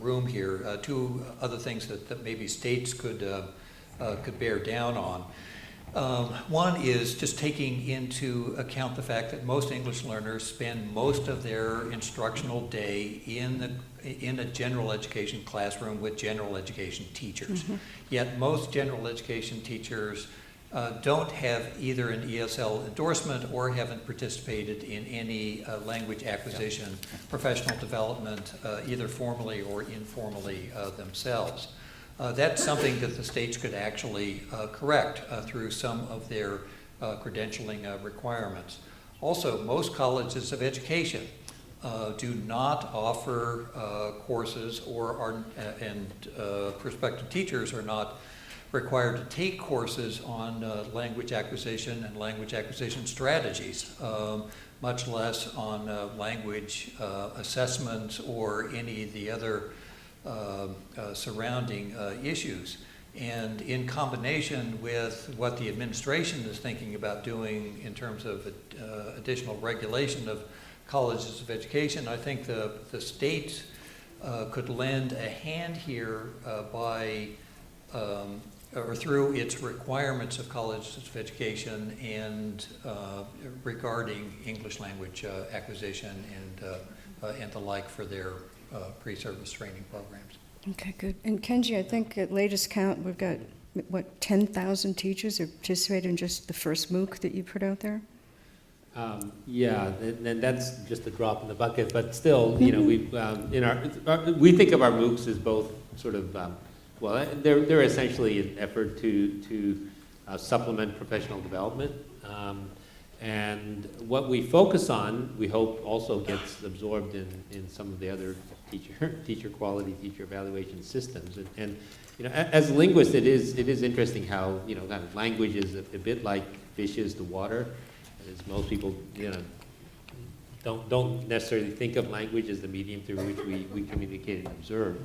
room here, two other things that maybe states could bear down on. One is just taking into account the fact that most English learners spend most of their instructional day in a general education classroom with general education teachers. Mm-hmm. Yet most general education teachers don't have either an ESL endorsement or haven't participated in any language acquisition, professional development, either formally or informally themselves. That's something that the states could actually correct through some of their credentialing requirements. Also, most colleges of education do not offer courses and prospective teachers are not required to take courses on language acquisition and language acquisition strategies, much less on language assessments or any of the other surrounding issues. And in combination with what the administration is thinking about doing in terms of additional regulation of colleges of education, I think the state could lend a hand here by or through its requirements of colleges of education and regarding English language acquisition and the like for their pre-service training programs. Okay, good. And Kenji, I think at latest count, we've got, 10,000 teachers who participated in just the first MOOC that you put out there? Yeah, and that's just a drop in the bucket, but still, you know, we've, we think of our MOOCs as both sort of, well, they're essentially an effort to supplement professional development. And what we focus on, we hope also gets absorbed in some of the other teacher quality, teacher evaluation systems. And you know, as linguists, it is interesting how, you know, kind of language is a bit like fish is to water. As most people, you know, don't necessarily think of language as the medium through which we communicate and observe.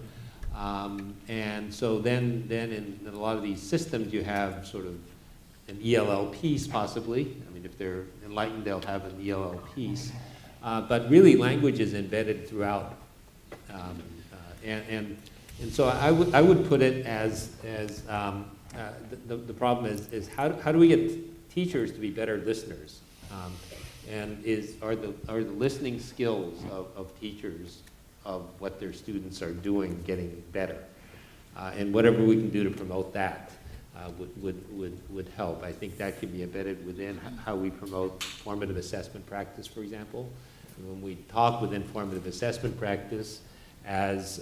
And so then in a lot of these systems, you have sort of an ELL piece, possibly. I mean, if they're enlightened, they'll have an ELL piece. But really, language is embedded throughout. And so I would put it as the problem is how do we get teachers to be better listeners? And are the listening skills of teachers of what their students are doing getting better? And whatever we can do to promote that would help. I think that can be embedded within how we promote formative assessment practice, for example. And when we talk within formative assessment practice as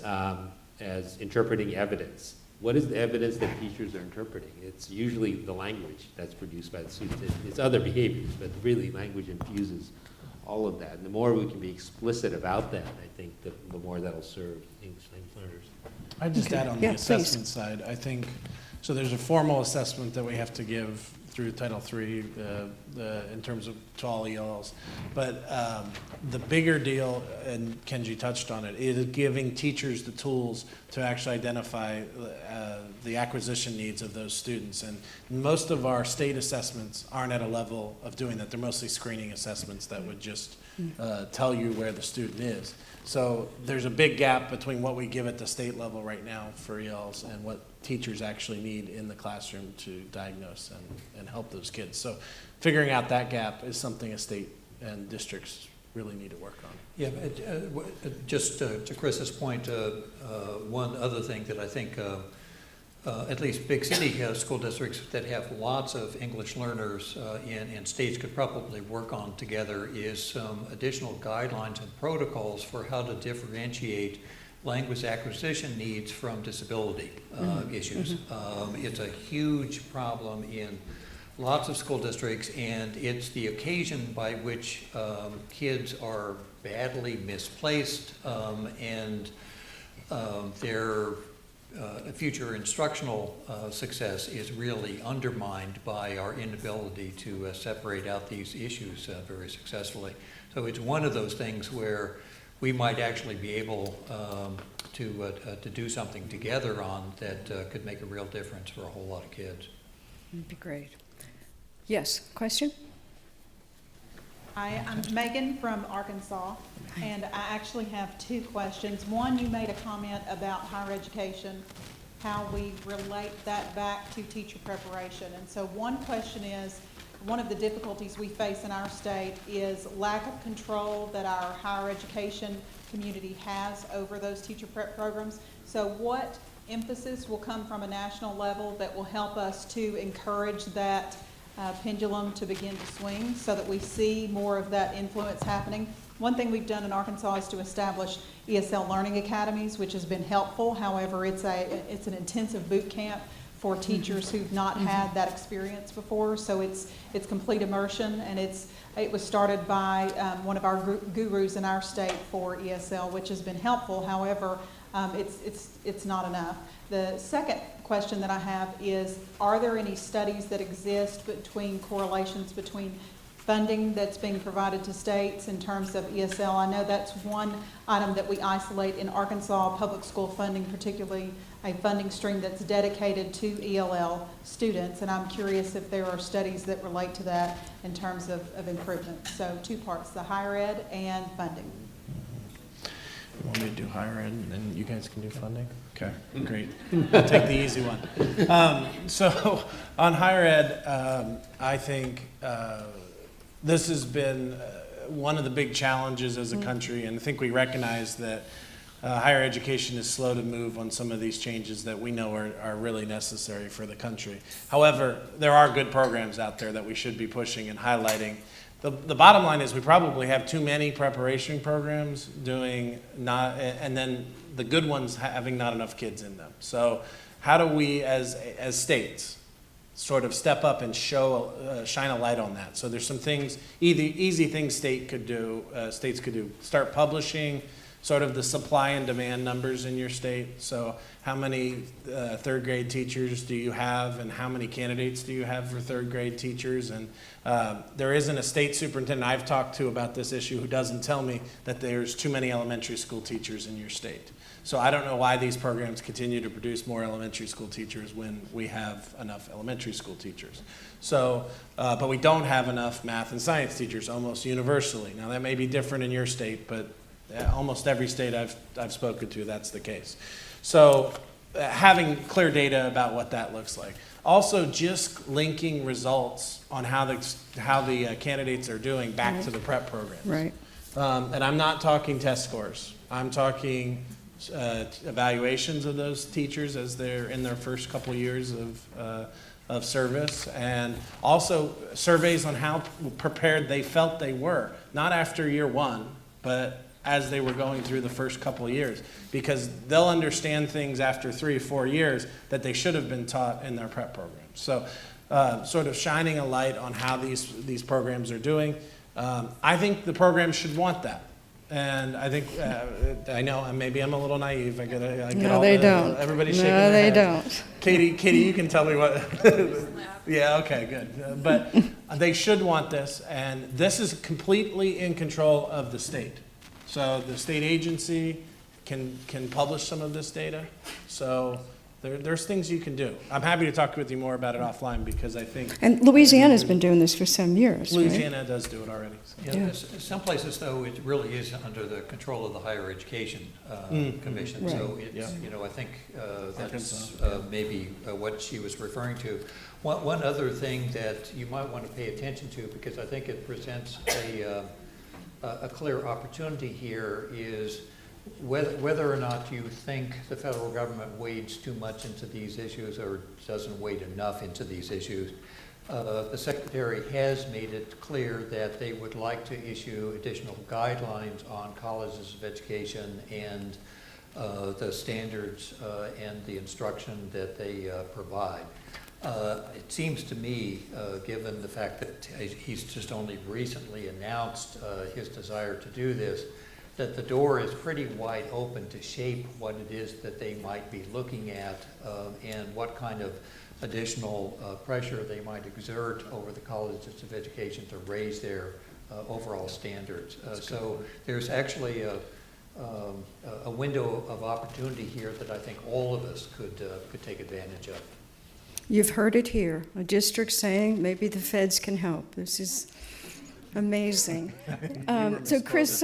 interpreting evidence, what is the evidence that teachers are interpreting? It's usually the language that's produced by the students. It's other behaviors, but really language infuses all of that. And the more we can be explicit about that, I think the more that'll serve English language learners. I'd just add on the Yeah, assessment side, I think, so there's a formal assessment that we have to give through Title III in terms of to all ELLs. But the bigger deal, and Kenji touched on it, is giving teachers the tools to actually identify the acquisition needs of those students. And most of our state assessments aren't at a level of doing that. They're mostly screening assessments that would just tell you where the student is. So there's a big gap between what we give at the state level right now for ELs and what teachers actually need in the classroom to diagnose and help those kids. So figuring out that gap is something a state and districts really need to work on. Yeah, just to Chris's point, one other thing that I think at least big city school districts that have lots of English learners and states could probably work on together is some additional guidelines and protocols for how to differentiate language acquisition needs from disability issues. It's a huge problem in lots of school districts, and it's the occasion by which kids are badly misplaced, and their future instructional success is really undermined by our inability to separate out these issues very successfully. So it's one of those things where we might actually be able to do something together on that could make a real difference for a whole lot of kids. That'd be great. Yes, question? Hi, I'm Megan from Arkansas, and I actually have two questions. One, you made a comment about higher education, how we relate that back to teacher preparation. And so one question is, one of the difficulties we face in our state is lack of control that our higher education community has over those teacher prep programs. So what emphasis will come from a national level that will help us to encourage that pendulum to begin to swing so that we see more of that influence happening? One thing we've done in Arkansas is to establish ESL learning academies, which has been helpful. However, it's an intensive boot camp for teachers who've not had that experience before. So it's complete immersion, and it was started by one of our gurus in our state for ESL, which has been helpful. However, it's not enough. The second question that I have is, are there any studies that exist between correlations between funding that's being provided to states in terms of ESL? I know that's one item that we isolate in Arkansas public school funding, particularly a funding stream that's dedicated to ELL students, and I'm curious if there are studies that relate to that in terms of improvement. So two parts, the higher ed and funding. You want me to do higher ed, and then you guys can do funding? Okay, great. I'll take the easy one. So on higher ed, I think this has been one of the big challenges as a country, and I think we recognize that higher education is slow to move on some of these changes that we know are really necessary for the country. However, there are good programs out there that we should be pushing and highlighting. The bottom line is we probably have too many preparation programs doing not, and then the good ones having not enough kids in them. So how do we as states sort of step up and shine a light on that? So there's some things, easy things states could do. Start publishing sort of the supply and demand numbers in your state. So how many third grade teachers do you have, and how many candidates do you have for third grade teachers? And there isn't a state superintendent I've talked to about this issue who doesn't tell me that there's too many elementary school teachers in your state. So I don't know why these programs continue to produce more elementary school teachers when we have enough elementary school teachers. So, but we don't have enough math and science teachers almost universally. Now that may be different in your state, but almost every state I've spoken to, that's the case. So having clear data about what that looks like. Also just linking results on how the candidates are doing back to the prep programs. Right. And I'm not talking test scores. I'm talking evaluations of those teachers as they're in their first couple years of service, and also surveys on how prepared they felt they were, not after year one, but as they were going through the first couple of years, because they'll understand things after 3 or 4 years that they should have been taught in their prep programs. So sort of shining a light on how these programs are doing. I think the programs should want that. And I think, I know, maybe I'm a little naive. No, they don't. Everybody's shaking No, their they heads. don't. Katie, you can tell me what. Yeah, okay, good. But they should want this, and this is completely in control of the state. So the state agency can publish some of this data. So there's things you can do. I'm happy to talk with you more about it offline, because I think. And Louisiana's been doing this for some years, right? Louisiana does do it already. Yeah. Some places, though, it really is under the control of the Higher Education Commission. Right. So it's, Yeah. I think that's Arkansas, maybe what she was referring to. One other thing that you might want to pay attention to, because I think it presents a clear opportunity here, is whether or not you think the federal government wades too much into these issues or doesn't wade enough into these issues. The Secretary has made it clear that they would like to issue additional guidelines on colleges of education and the standards and the instruction that they provide. It seems to me, given the fact that he's just only recently announced his desire to do this, that the door is pretty wide open to shape what it is that they might be looking at and what kind of additional pressure they might exert over the colleges of education to raise their overall standards. So there's actually a window of opportunity here that I think all of us could take advantage of. You've heard it here, a district saying maybe the feds can help. This is amazing. So Chris,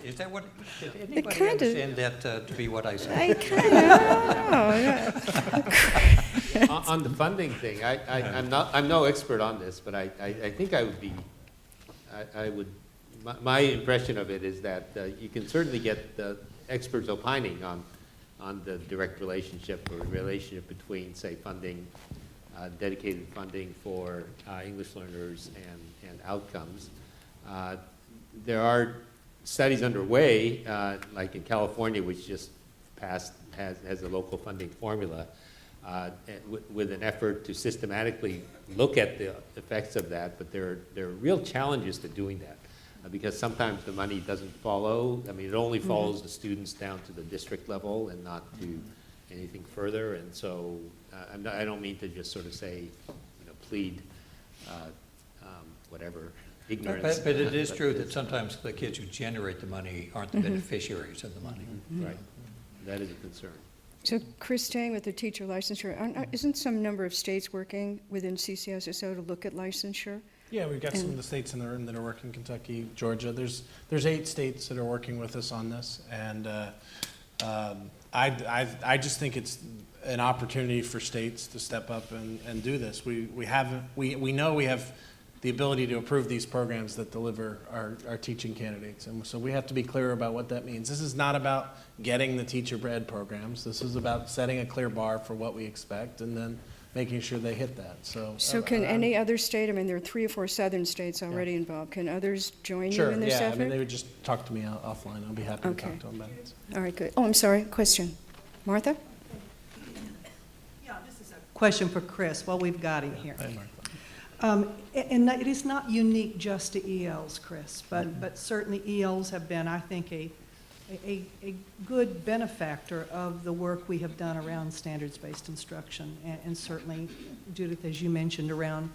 Is that what, did anybody kinda- understand that to be what I said? I kind of know. On the funding thing, I'm no expert on this, but I think I would be, my impression of it is that you can certainly get the experts opining on the direct relationship or relationship between, say, funding, dedicated funding for English learners and outcomes. There are studies underway, like in California, which just passed, has a local funding formula, with an effort to systematically look at the effects of that, but there are real challenges to doing that, because sometimes the money doesn't follow. I mean, it only follows the students down to the district level and not to anything further, and so I don't mean to just sort of say, plead whatever, ignorance. But it is true that sometimes the kids who generate the money aren't the beneficiaries of the money. Right, that is a concern. So Chris, staying with the teacher licensure, isn't some number of states working within CCSSO to look at licensure? Yeah, we've got some of the states in the room that are working, Kentucky, Georgia. There's 8 states that are working with us on this, and I just think it's an opportunity for states to step up and do this. We know we have the ability to approve these programs that deliver our teaching candidates, and so we have to be clear about what that means. This is not about getting the teacher bred programs. This is about setting a clear bar for what we expect and then making sure they hit that. So can any other state, I mean, there are 3 or 4 southern states already involved. Can others join you in this Sure, yeah. effort? I mean, they would just talk to me offline. I'll be happy to Okay. talk to them about it. All right, good. Oh, I'm sorry, question. Martha? Yeah, this is a question for Chris while we've got him here. Hey, Mark. And it is not unique just to ELs, Chris, but certainly ELs have been, I think, a good benefactor of the work we have done around standards-based instruction, and certainly, Judith, as you mentioned, around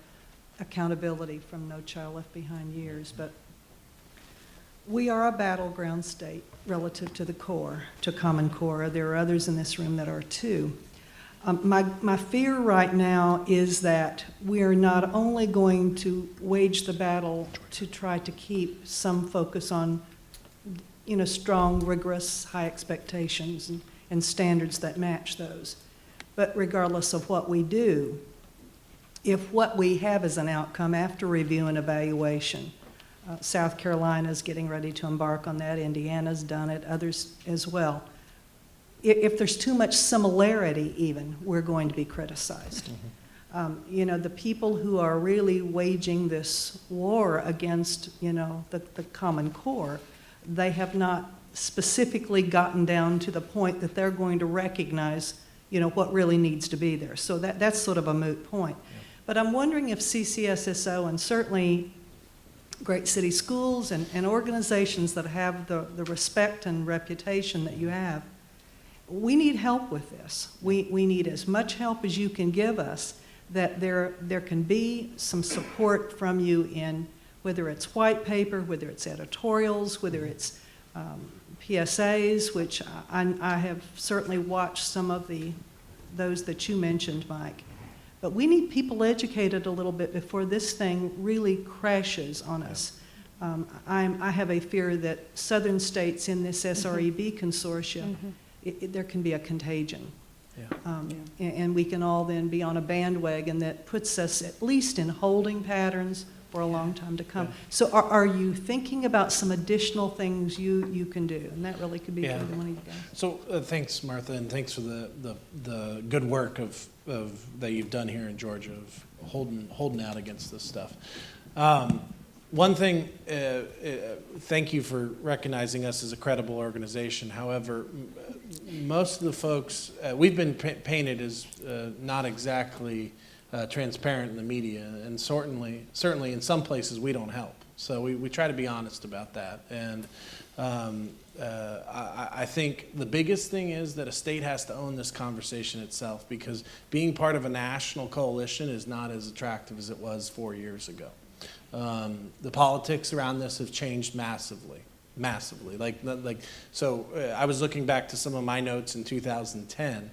accountability from No Child Left Behind years. But we are a battleground state relative to the core, to Common Core. There are others in this room that are too. My fear right now is that we are not only going to wage the battle to try to keep some focus on, strong, rigorous, high expectations and standards that match those, but regardless of what we do, if what we have as an outcome after review and evaluation, South Carolina is getting ready to embark on that, Indiana's done it, others as well. If there's too much similarity even, we're going to be criticized. The people who are really waging this war against, the Common Core, they have not specifically gotten down to the point that they're going to recognize, what really needs to be there. So that's sort of a moot point. Yeah. But I'm wondering if CCSSO and certainly great city schools and organizations that have the respect and reputation that you have, we need help with this. We need as much help as you can give us, that there can be some support from you in whether it's white paper, whether it's editorials, whether it's PSAs, which I have certainly watched some of those that you mentioned, Mike. But we need people educated a little bit before this thing really crashes on us. I have a fear that southern states in this SREB consortium, there can be a contagion. And we can all then be on a bandwagon that puts us at least in holding patterns for a long time to come. So are you thinking about some additional things you can do? And that really could be for one of you guys. So thanks, Martha, and thanks for the good work of that you've done here in Georgia of holding out against this stuff. One thing, thank you for recognizing us as a credible organization. However, most of the folks, we've been painted as not exactly transparent in the media, and certainly in some places we don't help. So we try to be honest about that. And I think the biggest thing is that a state has to own this conversation itself, because being part of a national coalition is not as attractive as it was 4 years ago. The politics around this have changed massively. So I was looking back to some of my notes in 2010.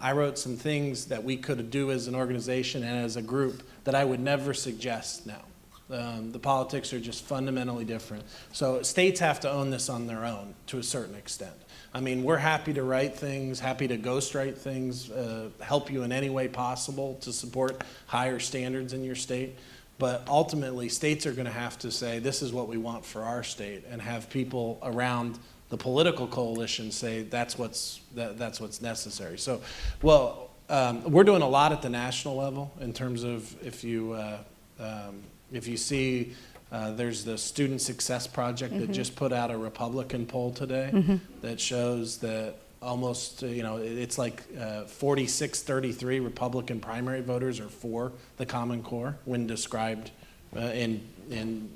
I wrote some things that we could do as an organization and as a group that I would never suggest now. The politics are just fundamentally different. So states have to own this on their own to a certain extent. I mean, we're happy to write things, happy to ghostwrite things, help you in any way possible to support higher standards in your state. But ultimately, states are going to have to say, this is what we want for our state, and have people around the political coalition say that's what's necessary. So, we're doing a lot at the national level in terms of if you see, there's the Student Success Project that just put out a Republican poll today that shows that almost, it's like 46-33 Republican primary voters are for the Common Core when described in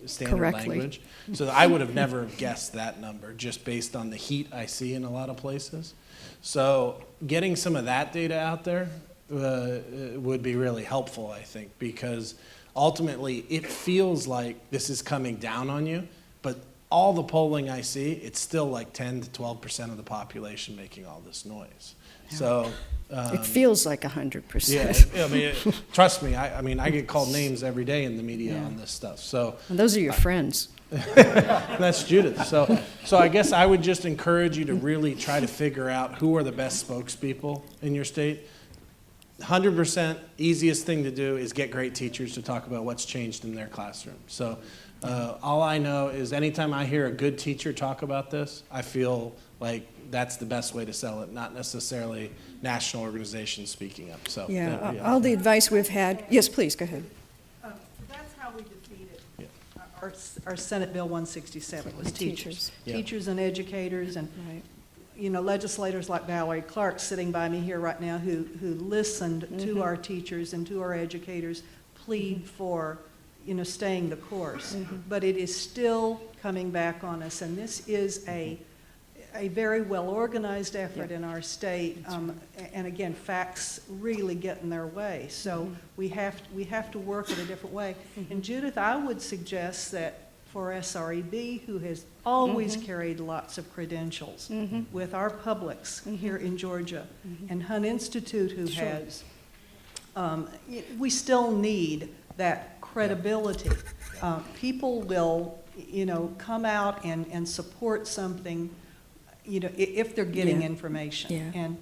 standard Correctly. language. So I would have never guessed that number just based on the heat I see in a lot of places. So getting some of that data out there would be really helpful, I think, because ultimately it feels like this is coming down on you, but all the polling I see, it's still like 10 to 12% of the population making all this noise. Yeah. So It feels like 100%. yeah, I mean, trust me. I get called names every day in the media on this stuff. So And those are your friends. that's Judith. So I guess I would just encourage you to really try to figure out who are the best spokespeople in your state. 100% easiest thing to do is get great teachers to talk about what's changed in their classroom. So all I know is anytime I hear a good teacher talk about this, I feel like that's the best way to sell it, not necessarily national organizations speaking up. So Yeah, all the advice we've had, yes, please, go ahead. That's how we defeated our Senate Bill 167, was Teachers. teachers. Yeah. Teachers and educators, and Right. legislators like Valerie Clark sitting by me here right now who listened to our teachers and to our educators plead for, staying the course. But it is still coming back on us, and this is a very well-organized effort in our state, and again, facts really get in their way. So we have to work it a different way. And Judith, I would suggest that for SREB, who has always carried lots of credentials with our publics here in Georgia, and Hunt Institute, who has, we still need that credibility. People will, come out and support something, if they're getting information. Yeah. And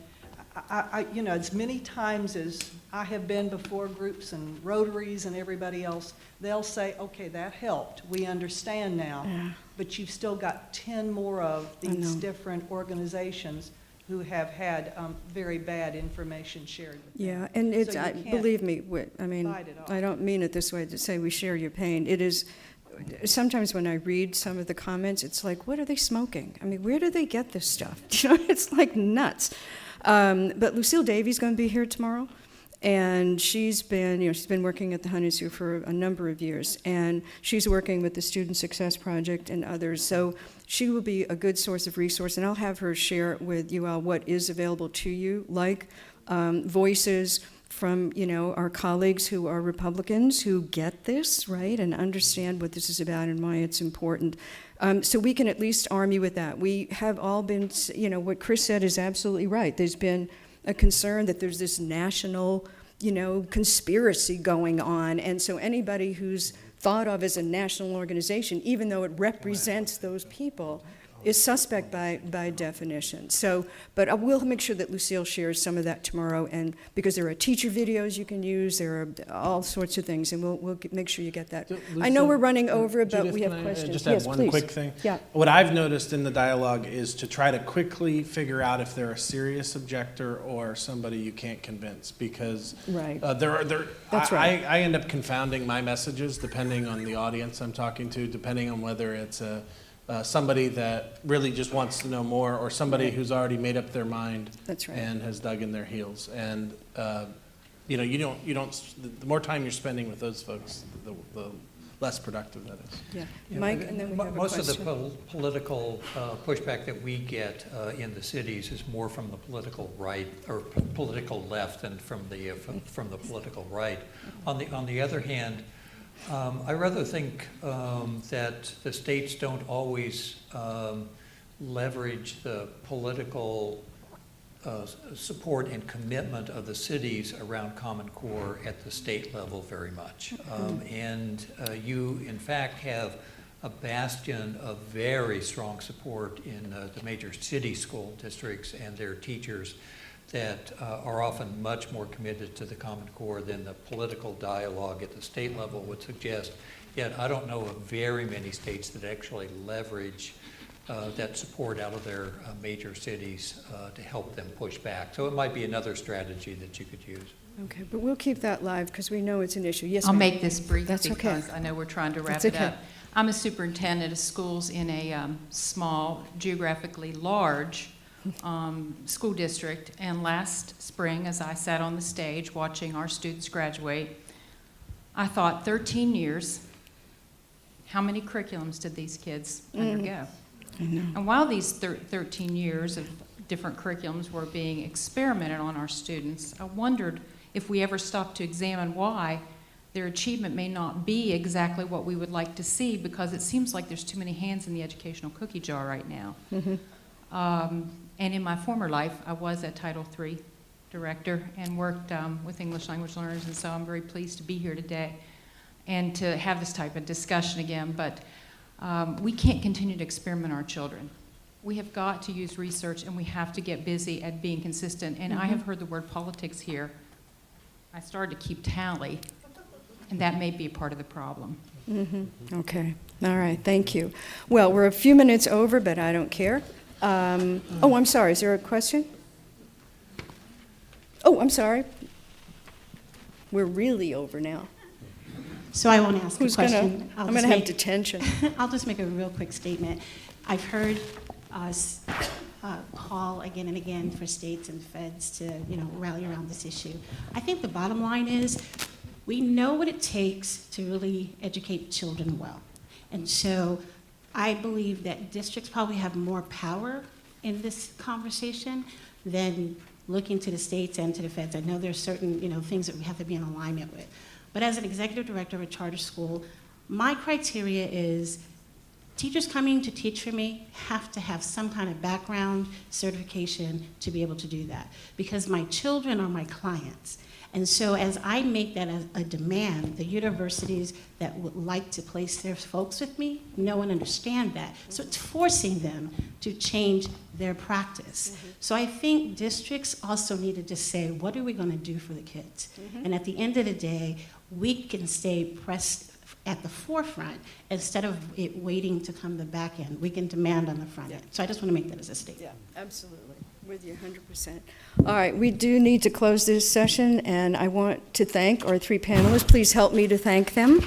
I, as many times as I have been before groups and Rotaries and everybody else, they'll say, okay, that helped, we understand now, but you've still got 10 more of these different organizations who have had very bad information shared with them. Yeah, and it's, So you can't believe me, fight it off. I don't mean it this way to say we share your pain. It is, sometimes when I read some of the comments, it's like, what are they smoking? I mean, where do they get this stuff? It's like nuts. But Lucille Davies going to be here tomorrow, and she's been working at the Hunt Institute for a number of years, and she's working with the Student Success Project and others. So she will be a good source of resource, and I'll have her share with you all what is available to you, like voices from our colleagues who are Republicans who get this, right, and understand what this is about and why it's important. So we can at least arm you with that. We have all been, what Chris said is absolutely right. There's been a concern that there's this national, conspiracy going on, and so anybody who's thought of as a national organization, even though it represents those people, is suspect by definition. So, but I will make sure that Lucille shares some of that tomorrow, and because there are teacher videos you can use, there are all sorts of things, and we'll make sure you get that. So, I know Lucille, we're running over, but Judith, we have can I questions. just add Yes, one please. quick thing? Yeah. What I've noticed in the dialogue is to try to quickly figure out if they're a serious objector or somebody you can't convince, because Right. That's right. I end up confounding my messages depending on the audience I'm talking to, depending on whether it's a somebody that really just wants to know more, or somebody who's already made up their mind That's right. and has dug in their heels. And you know, the more time you're spending with those folks, the less productive that is. Yeah. Yeah, Mike, and then we have a Most of the question. political pushback that we get in the cities is more from the political right, or political left, than from the political right. On the other hand, I rather think that the states don't always leverage the political support and commitment of the cities around Common Core at the state level very much. And you, in fact, have a bastion of very strong support in the major city school districts and their teachers that are often much more committed to the Common Core than the political dialogue at the state level would suggest. Yet I don't know of very many states that actually leverage that support out of their major cities to help them push back. So it might be another strategy that you could use. Okay, but we'll keep that live because we know it's an issue. Yes, I'll ma'am. make this brief That's okay. because I know we're trying to wrap That's it okay. up. I'm a superintendent of schools in a small, geographically large school district, and last spring, as I sat on the stage watching our students graduate, I thought 13 years, how many curriculums did these kids undergo? I know. And while these 13 years of different curriculums were being experimented on our students, I wondered if we ever stopped to examine why their achievement may not be exactly what we would like to see, because it seems like there's too many hands in the educational cookie jar right now. And in my former life, I was a Title III director and worked with English language learners, and so I'm very pleased to be here today and to have this type of discussion again. But we can't continue to experiment our children. We have got to use research, and we have to get busy at being consistent. And I have heard the word politics here. I started to keep tally, and that may be a part of the problem. Okay, all right, thank you. Well, we're a few minutes over, but I don't care. Oh, I'm sorry, is there a question? Oh, I'm sorry. We're really over now. So I won't ask a Who's question. I'm gonna have detention. I'll just make a real quick statement. I've heard us call again and again for states and feds to, rally around this issue. I think the bottom line is we know what it takes to really educate children well. And so I believe that districts probably have more power in this conversation than looking to the states and to the feds. I know there's certain, things that we have to be in alignment with. But as an executive director of a charter school, my criteria is teachers coming to teach for me have to have some kind of background certification to be able to do that, because my children are my clients. And so as I make that a demand, the universities that would like to place their folks with me know and understand that. So it's forcing them to change their practice. So I think districts also need to just say, what are we going to do for the kids? And at the end of the day, we can stay pressed at the forefront instead of it waiting to come the back end. We can demand on the front end. So I just want to make that as a statement. Yeah, absolutely. With you 100%. All right, we do need to close this session, and I want to thank our three panelists. Please help me to thank them.